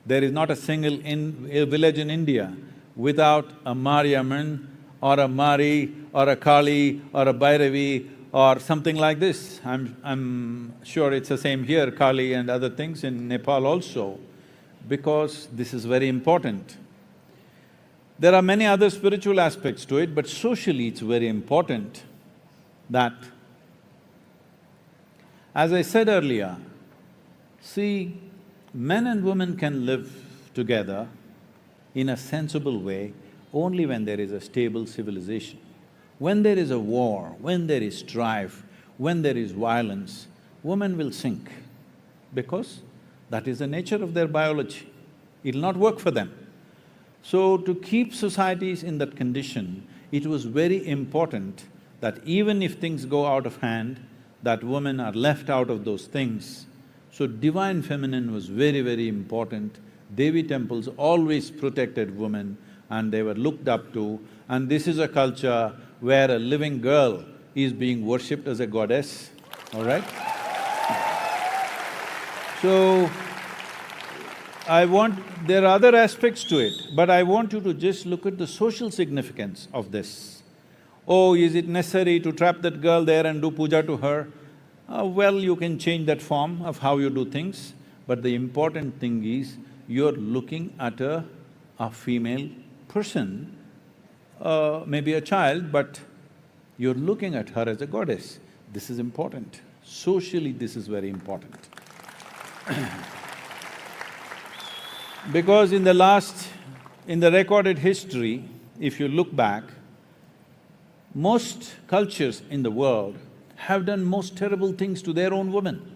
There is not a single village in India without a Mariamman or a Mari or a Kali or a Bhairavi or something like this. I'm sure it's the same here, Kali and other things in Nepal also, because this is very important. There are many other spiritual aspects to it, but socially it's very important that, as I said earlier, see, men and women can live together in a sensible way only when there is a stable civilization. When there is a war, when there is strife, when there is violence, women will sink because that is the nature of their biology. It'll not work for them. So, to keep societies in that condition, it was very important that even if things go out of hand, that women are left out of those things. So, divine feminine was very, very important. Devi temples always protected women and they were looked up to, and this is a culture where a living girl is being worshipped as a goddess, all right? So, there are other aspects to it, but I want you to just look at the social significance of this. Oh, is it necessary to trap that girl there and do puja to her? Well, you can change that form of how you do things, but the important thing is you're looking at a female person, maybe a child, but you're looking at her as a goddess. This is important. Socially, this is very important. Because in the recorded history, if you look back, most cultures in the world have done most terrible things to their own women.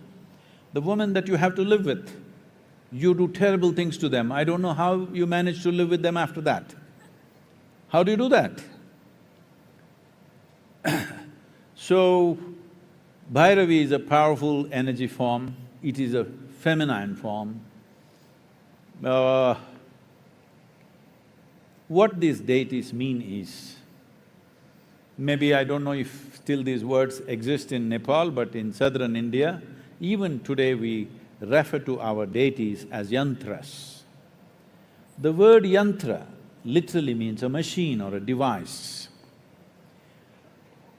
The women that you have to live with, you do terrible things to them. I don't know how you manage to live with them after that. How do you do that? So, Bhairavi is a powerful energy form, it is a feminine form. What these deities mean is, maybe I don't know if still these words exist in Nepal, but in southern India, even today we refer to our deities as Yantras. The word yantra literally means a machine or a device.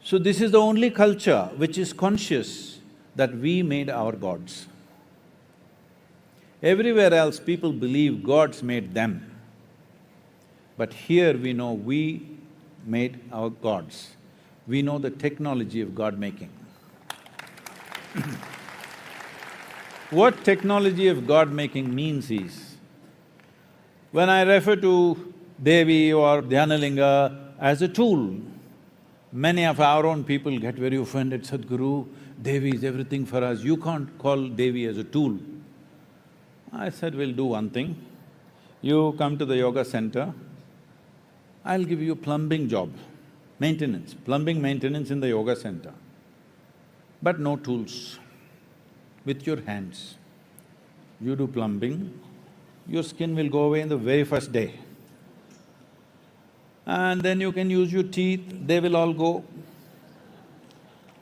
So this is the only culture which is conscious that we made our gods. Everywhere else, people believe gods made them. But here we know we made our gods. We know the technology of God-making. What technology of God-making means is, when I refer to Devi or Dhyanalinga as a tool, many of our own people get very offended, Sadhguru, Devi is everything for us, you can't call Devi as a tool. I said, we'll do one thing. You come to the yoga center, I'll give you a plumbing job, maintenance, plumbing maintenance in the yoga center. But no tools, with your hands. You do plumbing, your skin will go away in the very first day. And then you can use your teeth, they will all go.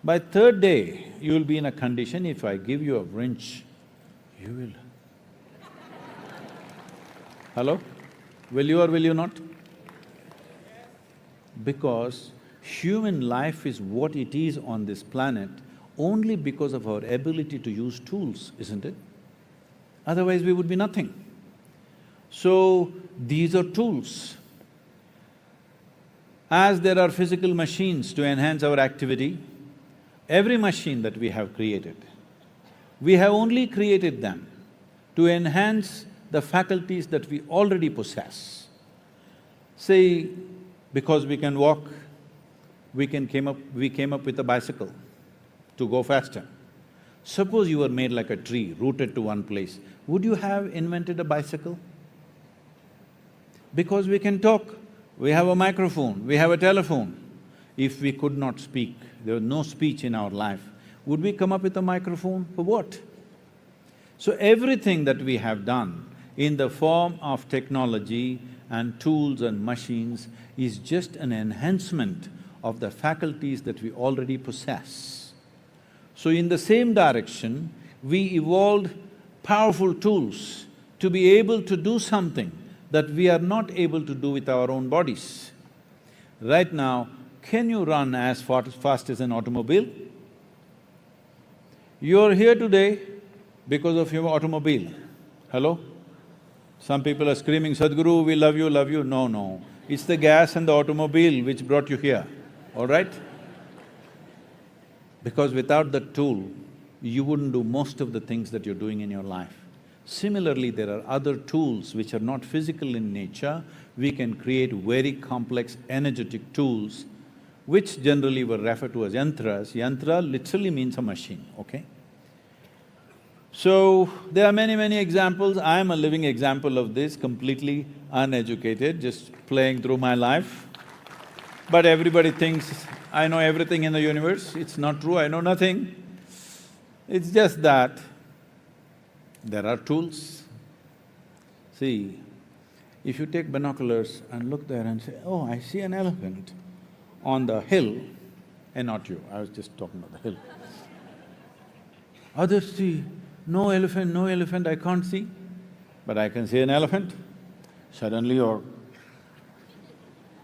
By third day, you will be in a condition, if I give you a wrench, you will. Hello? Will you or will you not? Because human life is what it is on this planet only because of our ability to use tools, isn't it? Otherwise we would be nothing. So, these are tools. As there are physical machines to enhance our activity, every machine that we have created, we have only created them to enhance the faculties that we already possess. Say, because we can walk, we came up with a bicycle to go faster. Suppose you were made like a tree, rooted to one place, would you have invented a bicycle? Because we can talk, we have a microphone, we have a telephone. If we could not speak, there was no speech in our life, would we come up with a microphone? For what? So everything that we have done in the form of technology and tools and machines is just an enhancement of the faculties that we already possess. So in the same direction, we evolved powerful tools to be able to do something that we are not able to do with our own bodies. Right now, can you run as fast as an automobile? You're here today because of your automobile. Hello? Some people are screaming, Sadhguru, we love you, love you. No, no. It's the gas and the automobile which brought you here, all right? Because without that tool, you wouldn't do most of the things that you're doing in your life. Similarly, there are other tools which are not physical in nature. We can create very complex energetic tools which generally were referred to as yantras. Yantra literally means a machine, okay? So, there are many examples. I am a living example of this, completely uneducated, just playing through my life. But everybody thinks I know everything in the universe. It's not true, I know nothing. It's just that there are tools. See, if you take binoculars and look there and say, oh, I see an elephant on the hill, and not you, I was just talking about the hill. Others see, no elephant, I can't see, but I can see an elephant. Suddenly you're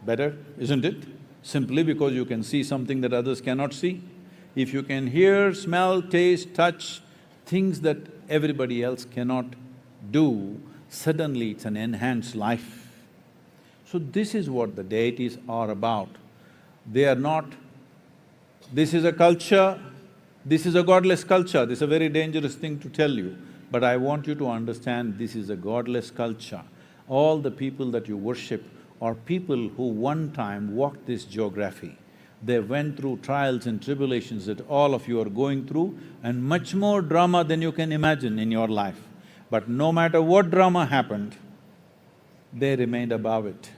better, isn't it? Simply because you can see something that others cannot see. If you can hear, smell, taste, touch, things that everybody else cannot do, suddenly it's an enhanced life. So this is what the deities are about. They are not… This is a culture, this is a godless culture, this is a very dangerous thing to tell you, but I want you to understand this is a godless culture. All the people that you worship are people who one time walked this geography. They went through trials and tribulations that all of you are going through and much more drama than you can imagine in your life. But no matter what drama happened, they remained above it.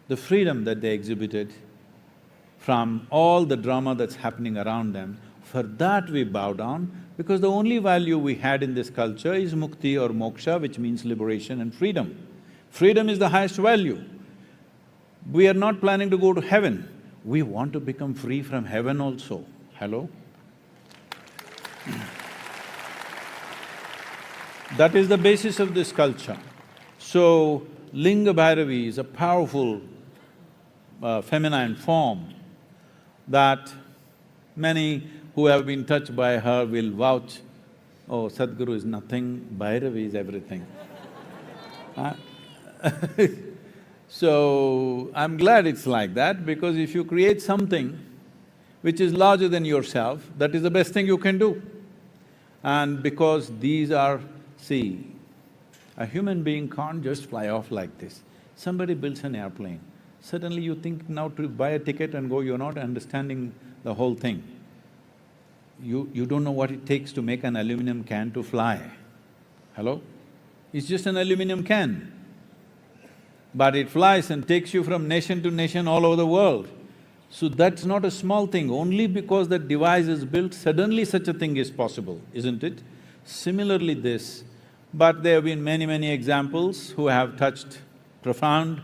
The freedom that they exhibited from all the drama that's happening around them, for that we bow down, because the only value we had in this culture is mukti or moksha, which means liberation and freedom. Freedom is the highest value. We are not planning to go to heaven. We want to become free from heaven also. Hello? That is the basis of this culture. So, Linga Bhairavi is a powerful feminine form that many who have been touched by her will vouch oh, Sadhguru is nothing, Bhairavi is everything. So, I'm glad it's like that, because if you create something which is larger than yourself, that is the best thing you can do. And because these are… see, a human being can't just fly off like this. Somebody builds an airplane, suddenly you think now to buy a ticket and go, you're not understanding the whole thing. You don't know what it takes to make an aluminum can to fly. Hello? It's just an aluminum can. But it flies and takes you from nation to nation all over the world. So that's not a small thing. Only because that device is built, suddenly such a thing is possible, isn't it? Similarly this, but there have been many examples who have touched profound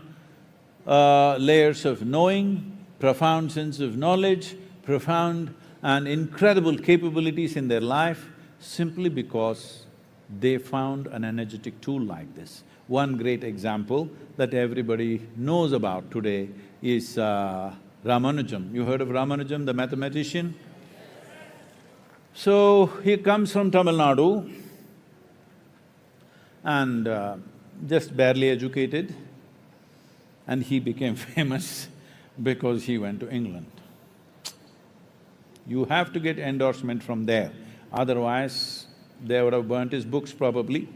layers of knowing, profound sense of knowledge, profound and incredible capabilities in their life, simply because they found an energetic tool like this. One great example that everybody knows about today is Ramanujam. You heard of Ramanujam, the mathematician? So, he comes from Tamil Nadu and just barely educated, and he became famous because he went to England. You have to get endorsement from there, otherwise they would have burnt his books probably.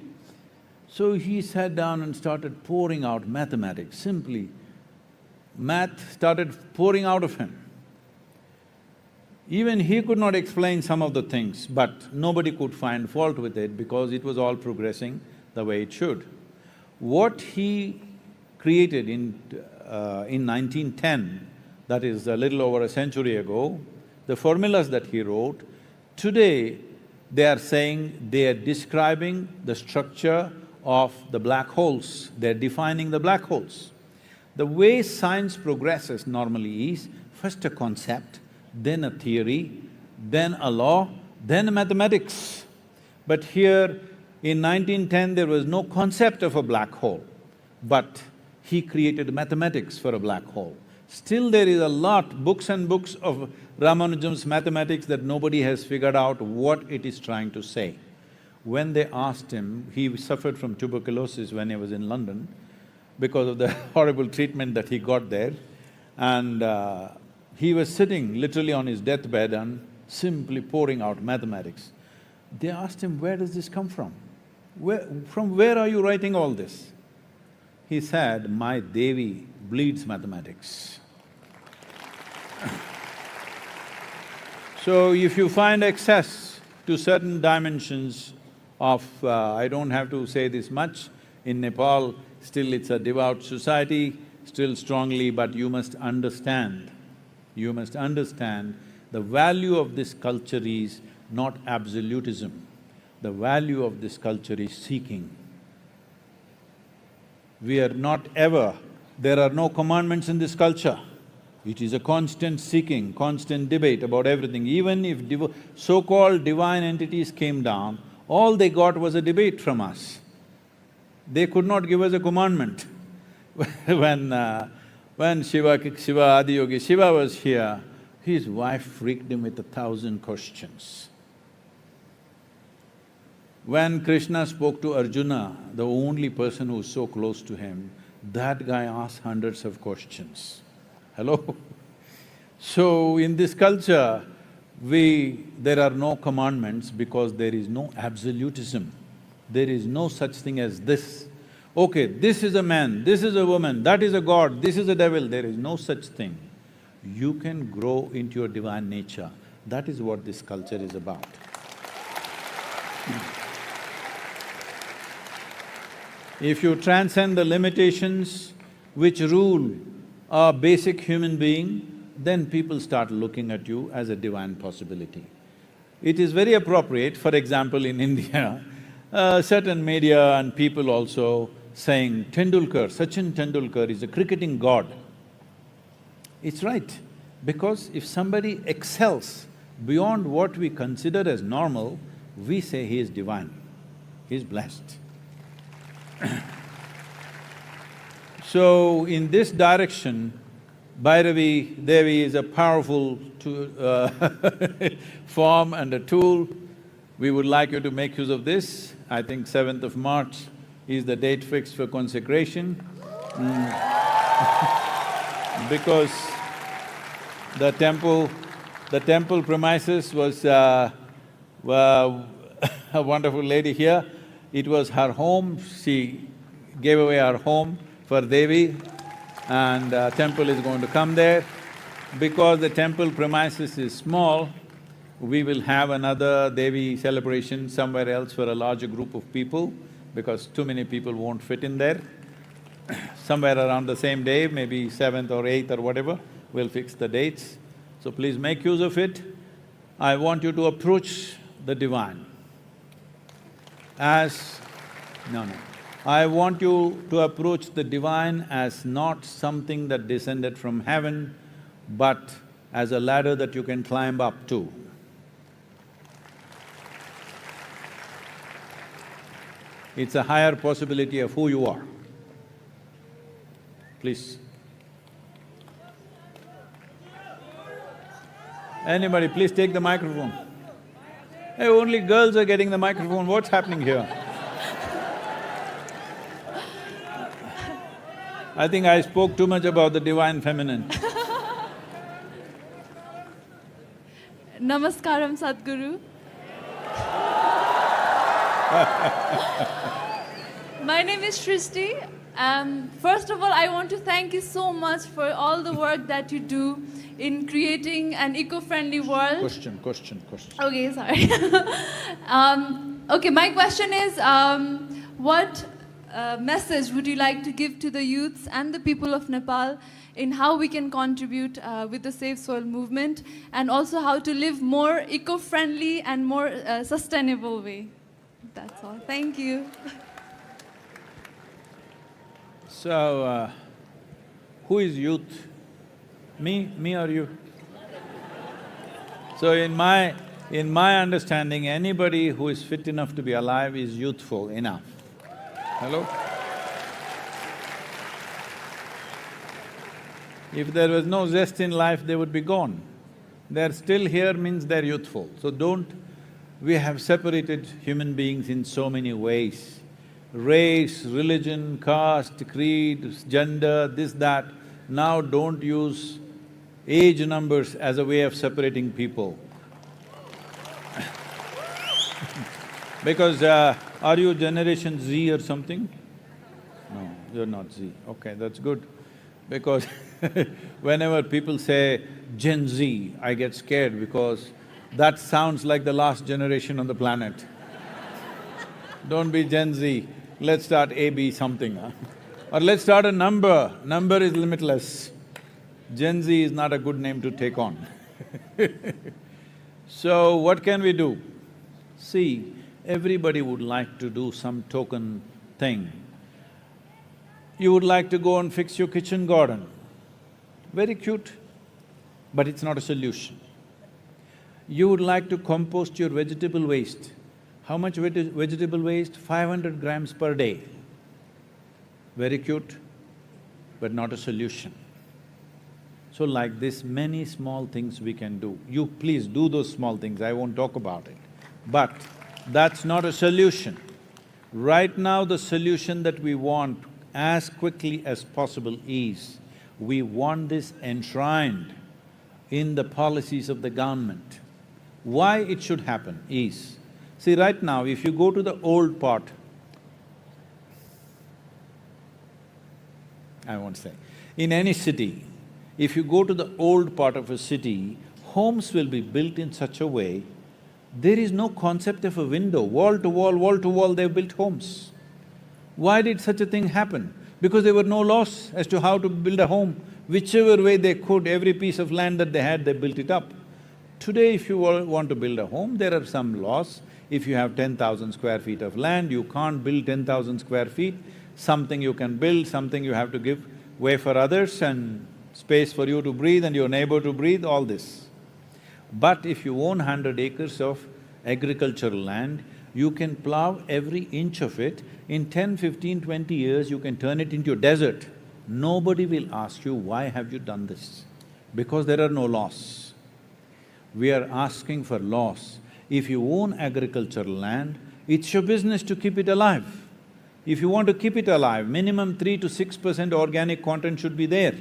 So he sat down and started pouring out mathematics, simply. Math started pouring out of him. Even he could not explain some of the things, but nobody could find fault with it because it was all progressing the way it should. What he created in 1910, that is a little over a century ago, the formulas that he wrote, today they are saying they are describing the structure of the black holes, they're defining the black holes. The way science progresses normally is first a concept, then a theory, then a law, then mathematics. But here in 1910 there was no concept of a black hole, but he created mathematics for a black hole. Still there is a lot, books and books of Ramanujam's mathematics that nobody has figured out what it is trying to say. When they asked him, he suffered from tuberculosis when he was in London because of the horrible treatment that he got there, and he was sitting literally on his deathbed and simply pouring out mathematics. They asked him, where does this come from? From where are you writing all this? He said, my Devi bleeds mathematics. So if you find access to certain dimensions of… I don't have to say this much, in Nepal, still it's a devout society, still strongly, but you must understand the value of this culture is not absolutism. The value of this culture is seeking. We are not ever… there are no commandments in this culture. It is a constant seeking, constant debate about everything. Even if so-called divine entities came down, all they got was a debate from us. They could not give us a commandment. When Shiva Adiyogi, Shiva was here, his wife freaked him with 1,000 questions. When Krishna spoke to Arjuna, the only person who was so close to him, that guy asked hundreds of questions. Hello? So, in this culture, there are no commandments because there is no absolutism. There is no such thing as this. Okay, this is a man, this is a woman, that is a god, this is a devil, there is no such thing. You can grow into your divine nature. That is what this culture is about. If you transcend the limitations which rule a basic human being, then people start looking at you as a divine possibility. It is very appropriate, for example, in India, certain media and people also saying Sachin Tendulkar is a cricketing god. It's right, because if somebody excels beyond what we consider as normal, we say he is divine, he is blessed. So, in this direction, Bhairavi Devi is a powerful form and a tool. We would like you to make use of this. I think 7th of March is the date fixed for consecration. Because the temple premises was a wonderful lady here. It was her home, she gave away her home for Devi, and temple is going to come there. Because the temple premises is small, we will have another Devi celebration somewhere else for a larger group of people, because too many people won't fit in there. Somewhere around the same day, maybe 7th or 8th or whatever, we'll fix the dates. So please make use of it. I want you to approach the divine as… no. I want you to approach the divine as not something that descended from heaven, but as a ladder that you can climb up to. It's a higher possibility of who you are. Please. Anybody, please take the microphone. Hey, only girls are getting the microphone, what's happening here? I think I spoke too much about the divine feminine. Namaskaram, Sadhguru. My name is Shrishti. First of all, I want to thank you so much for all the work that you do in creating an eco-friendly world. Question. Okay, sorry. Okay, my question is, what message would you like to give to the youths and the people of Nepal in how we can contribute with the Safe Soil movement, and also how to live more eco-friendly and more sustainable way? That's all. Thank you. So, who is youth? Me or you? So in my understanding, anybody who is fit enough to be alive is youthful enough. Hello? If there was no zest in life, they would be gone. They're still here means they're youthful. So don't… we have separated human beings in so many ways. Race, religion, caste, creed, gender, this, that. Now don't use age numbers as a way of separating people. Because are you Generation Z or something? No, you're not Z. Okay, that's good. Because whenever people say Gen Z, I get scared because that sounds like the last generation on the planet. Don't be Gen Z, let's start AB something, huh? Or let's start a number is limitless. Gen Z is not a good name to take on. So what can we do? See, everybody would like to do some token thing. You would like to go and fix your kitchen garden. Very cute, but it's not a solution. You would like to compost your vegetable waste. How much vegetable waste? 500 grams per day. Very cute, but not a solution. So like this, many small things we can do. You please do those small things, I won't talk about it. But that's not a solution. Right now, the solution that we want as quickly as possible is, we want this enshrined in the policies of the government. Why it should happen is, see right now, if you go to the old part, I won't say, in any city, if you go to the old part of a city, homes will be built in such a way, there is no concept of a window, wall to wall, they've built homes. Why did such a thing happen? Because there were no laws as to how to build a home. Whichever way they could, every piece of land that they had, they built it up. Today, if you want to build a home, there are some laws. If you have 10,000 square feet of land, you can't build 10,000 square feet. Something you can build, something you have to give way for others and space for you to breathe and your neighbor to breathe, all this. But if you own 100 acres of agricultural land, you can plow every inch of it. In 10, 15, 20 years, you can turn it into a desert. Nobody will ask you, why have you done this? Because there are no laws. We are asking for laws. If you own agricultural land, it's your business to keep it alive. If you want to keep it alive, minimum 3 to 6% organic content should be there.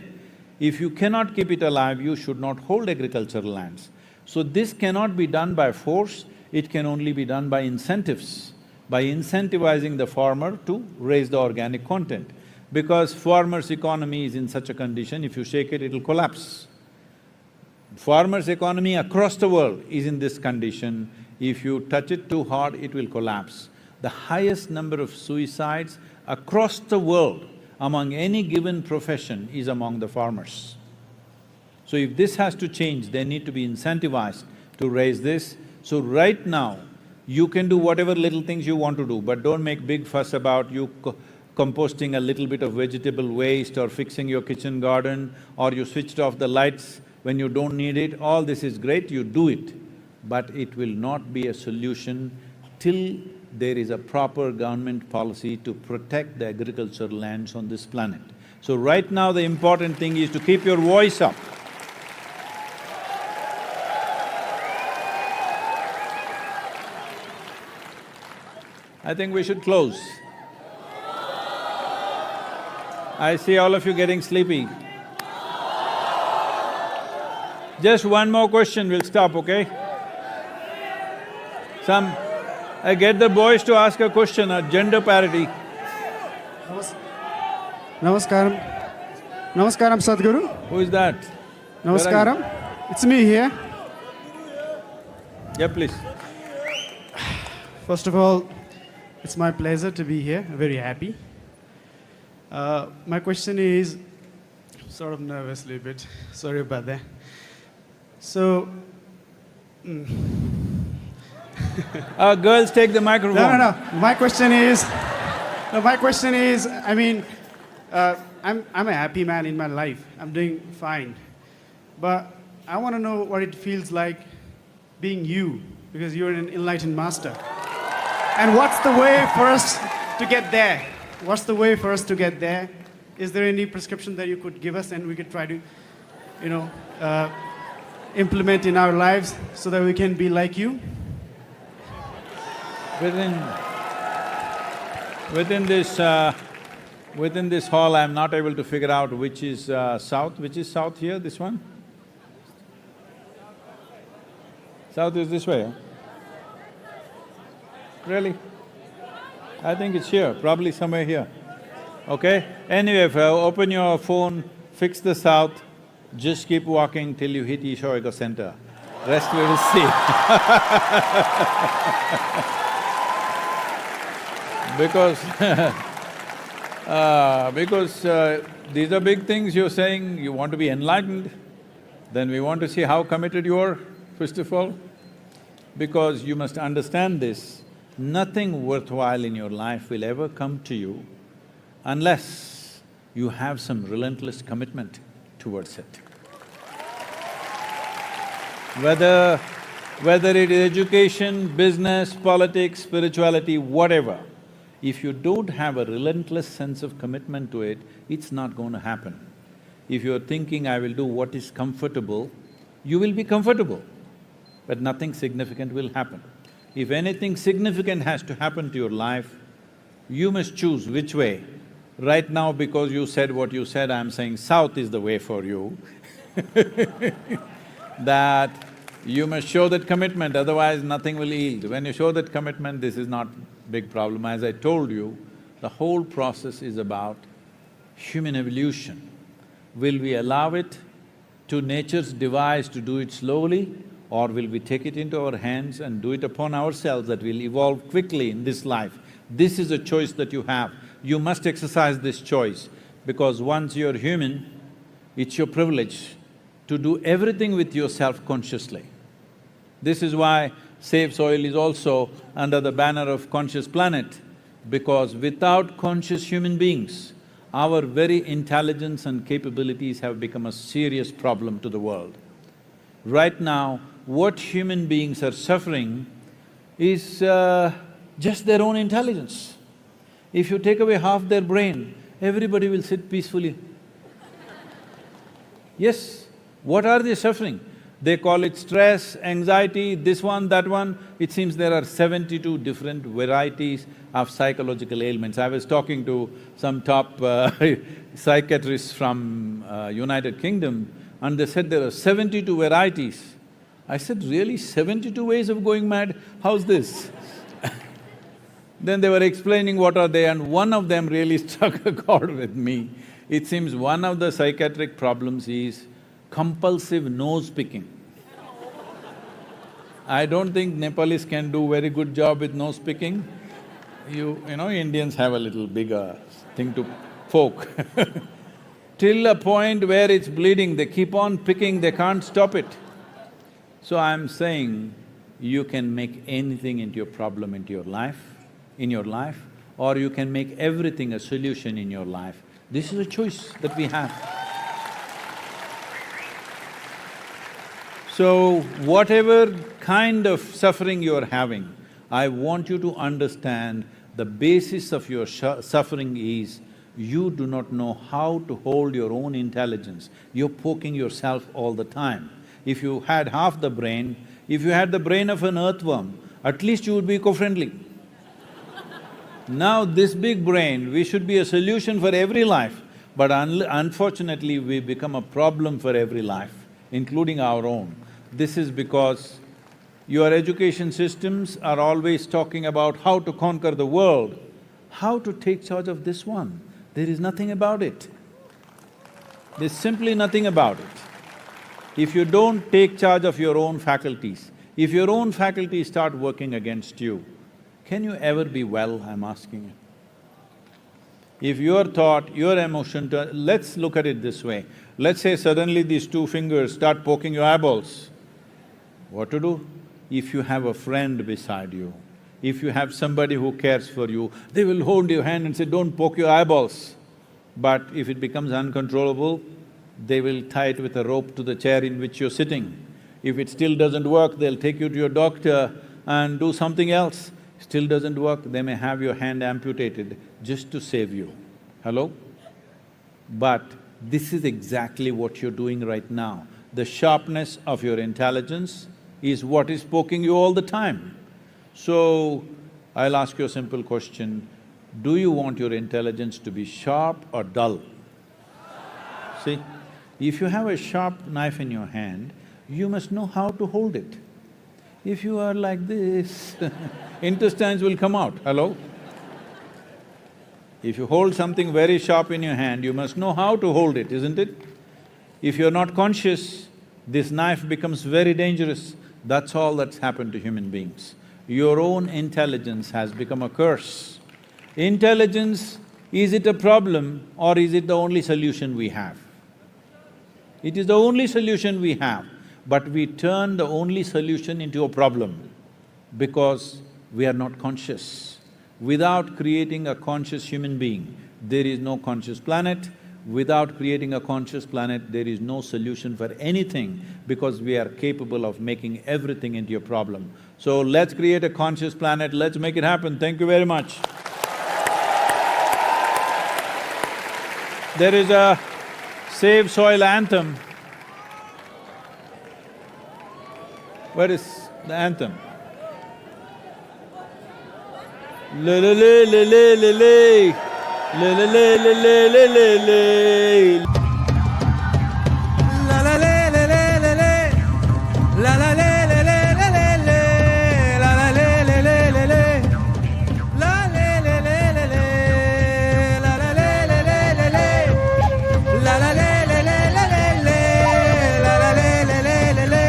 If you cannot keep it alive, you should not hold agricultural lands. So this cannot be done by force, it can only be done by incentives, by incentivizing the farmer to raise the organic content. Because farmer's economy is in such a condition, if you shake it, it'll collapse. Farmer's economy across the world is in this condition. If you touch it too hard, it will collapse. The highest number of suicides across the world among any given profession is among the farmers. So if this has to change, they need to be incentivized to raise this. So right now, you can do whatever little things you want to do, but don't make big fuss about you composting a little bit of vegetable waste or fixing your kitchen garden, or you switched off the lights when you don't need it. All this is great, you do it, but it will not be a solution till there is a proper government policy to protect the agricultural lands on this planet. So right now the important thing is to keep your voice up. I think we should close. I see all of you getting sleepy. Just one more question, we'll stop, okay? I get the boys to ask a question on gender parity. Namaskaram. Namaskaram, Sadhguru. Who is that? Namaskaram. It's me here. Yeah, please. First of all, it's my pleasure to be here. I'm very happy. My question is, sort of nervously a bit, sorry about that. So, girls, take the microphone. No. My question is, I mean, I'm a happy man in my life. I'm doing fine. But I want to know what it feels like being you, because you're an enlightened master. And what's the way for us to get there? What's the way for us to get there? Is there any prescription that you could give us and we could try to, implement in our lives so that we can be like you? Within this hall, I'm not able to figure out which is south. Which is south here, this one? South is this way, huh? Really? I think it's here, probably somewhere here. Okay? Anyway, if you open your phone, fix the south, just keep walking till you hit Ishoika center. Rest we will see. Because these are big things you're saying, you want to be enlightened, then we want to see how committed you are, first of all. Because you must understand this, nothing worthwhile in your life will ever come to you unless you have some relentless commitment towards it. Whether it is education, business, politics, spirituality, whatever, if you don't have a relentless sense of commitment to it, it's not going to happen. If you're thinking, I will do what is comfortable, you will be comfortable, but nothing significant will happen. If anything significant has to happen to your life, you must choose which way. Right now, because you said what you said, I'm saying south is the way for you that you must show that commitment, otherwise nothing will yield. When you show that commitment, this is not big problem. As I told you, the whole process is about human evolution. Will we allow it to nature's device to do it slowly, or will we take it into our hands and do it upon ourselves that will evolve quickly in this life? This is a choice that you have. You must exercise this choice, because once you're human, it's your privilege to do everything with yourself consciously. This is why Save Soil is also under the banner of Conscious Planet, because without conscious human beings, our very intelligence and capabilities have become a serious problem to the world. Right now, what human beings are suffering is just their own intelligence. If you take away half their brain, everybody will sit peacefully. Yes, what are they suffering? They call it stress, anxiety, this one, that one. It seems there are 72 different varieties of psychological ailments. I was talking to some top psychiatrists from United Kingdom, and they said there are 72 varieties. I said, really? 72 ways of going mad? How's this? Then they were explaining what are they, and one of them really struck a chord with me. It seems one of the psychiatric problems is compulsive nose picking. I don't think Nepalis can do very good job with nose picking. You know, Indians have a little bigger thing to poke till a point where it's bleeding, they keep on picking, they can't stop it. So I'm saying, you can make anything into your problem into your life, or you can make everything a solution in your life. This is a choice that we have. So, whatever kind of suffering you're having, I want you to understand the basis of your suffering is you do not know how to hold your own intelligence. You're poking yourself all the time. If you had half the brain, if you had the brain of an earthworm, at least you would be eco-friendly. Now this big brain, we should be a solution for every life, but unfortunately we become a problem for every life, including our own. This is because your education systems are always talking about how to conquer the world. How to take charge of this one? There is nothing about it. There's simply nothing about it. If you don't take charge of your own faculties, if your own faculties start working against you, can you ever be well, I'm asking you? If your thought, your emotion… Let's look at it this way. Let's say suddenly these two fingers start poking your eyeballs. What to do? If you have a friend beside you, if you have somebody who cares for you, they will hold your hand and say, don't poke your eyeballs. But if it becomes uncontrollable, they will tie it with a rope to the chair in which you're sitting. If it still doesn't work, they'll take you to your doctor and do something else. Still doesn't work, they may have your hand amputated just to save you. Hello? But this is exactly what you're doing right now. The sharpness of your intelligence is what is poking you all the time. So, I'll ask you a simple question, do you want your intelligence to be sharp or dull? See, if you have a sharp knife in your hand, you must know how to hold it. If you are like this, intestines will come out, hello? If you hold something very sharp in your hand, you must know how to hold it, isn't it? If you're not conscious, this knife becomes very dangerous. That's all that's happened to human beings. Your own intelligence has become a curse. Intelligence, is it a problem or is it the only solution we have? It is the only solution we have, but we turn the only solution into a problem because we are not conscious. Without creating a conscious human being, there is no conscious planet. Without creating a conscious planet, there is no solution for anything because we are capable of making everything into a problem. So let's create a conscious planet, let's make it happen. Thank you very much. There is a Save Soil anthem. Where is the anthem? Le le le le le le le. Le le le le le le le le. La la le le le le le. La la le le le le le le. La la le le le le le. La le le le le le. La la le le le le le. La la le le le le le. La la le le le le le.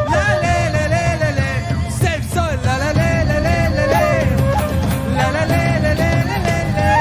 La le le le le le. Save soil. La la le le le le le. La la le le le le le.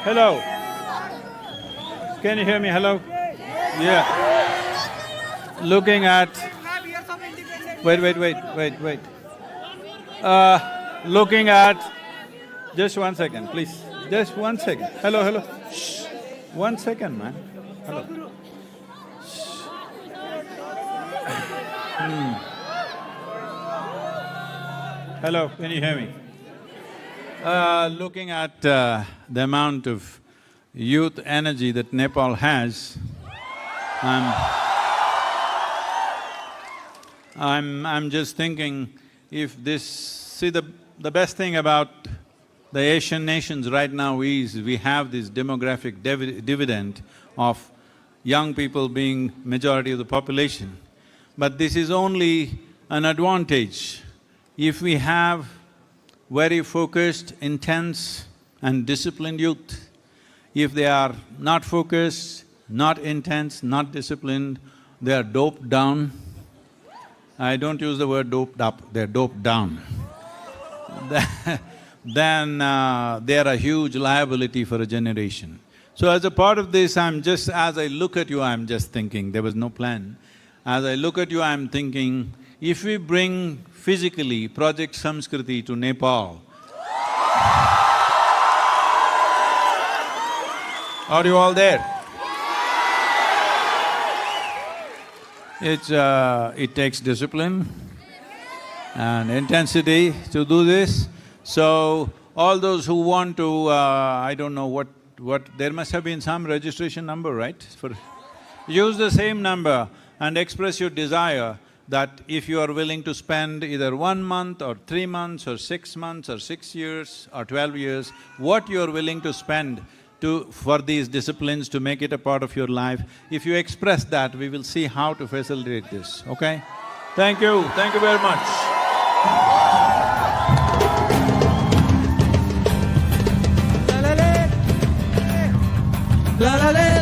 Hello. Can you hear me? Hello? Yeah. Looking at… Wait. Looking at… Just 1 second, please. Just 1 second. Hello. Shh. 1 second, man. Hello. Shh. Hello, can you hear me? Looking at the amount of youth energy that Nepal has, I'm just thinking if this… See, the best thing about the Asian nations right now is we have this demographic dividend of young people being majority of the population. But this is only an advantage if we have very focused, intense and disciplined youth. If they are not focused, not intense, not disciplined, they are doped down. I don't use the word doped up, they're doped down. Then they are a huge liability for a generation. So as a part of this, as I look at you, I'm just thinking, there was no plan. As I look at you, I'm thinking, if we bring physically Project Sanskriti to Nepal, are you all there? It takes discipline and intensity to do this. So, all those who want to, I don't know what… there must have been some registration number, right? Use the same number and express your desire that if you are willing to spend either 1 month or 3 months or 6 months or 6 years or 12 years, what you are willing to spend for these disciplines to make it a part of your life. If you express that, we will see how to facilitate this, okay? Thank you very much. La la la.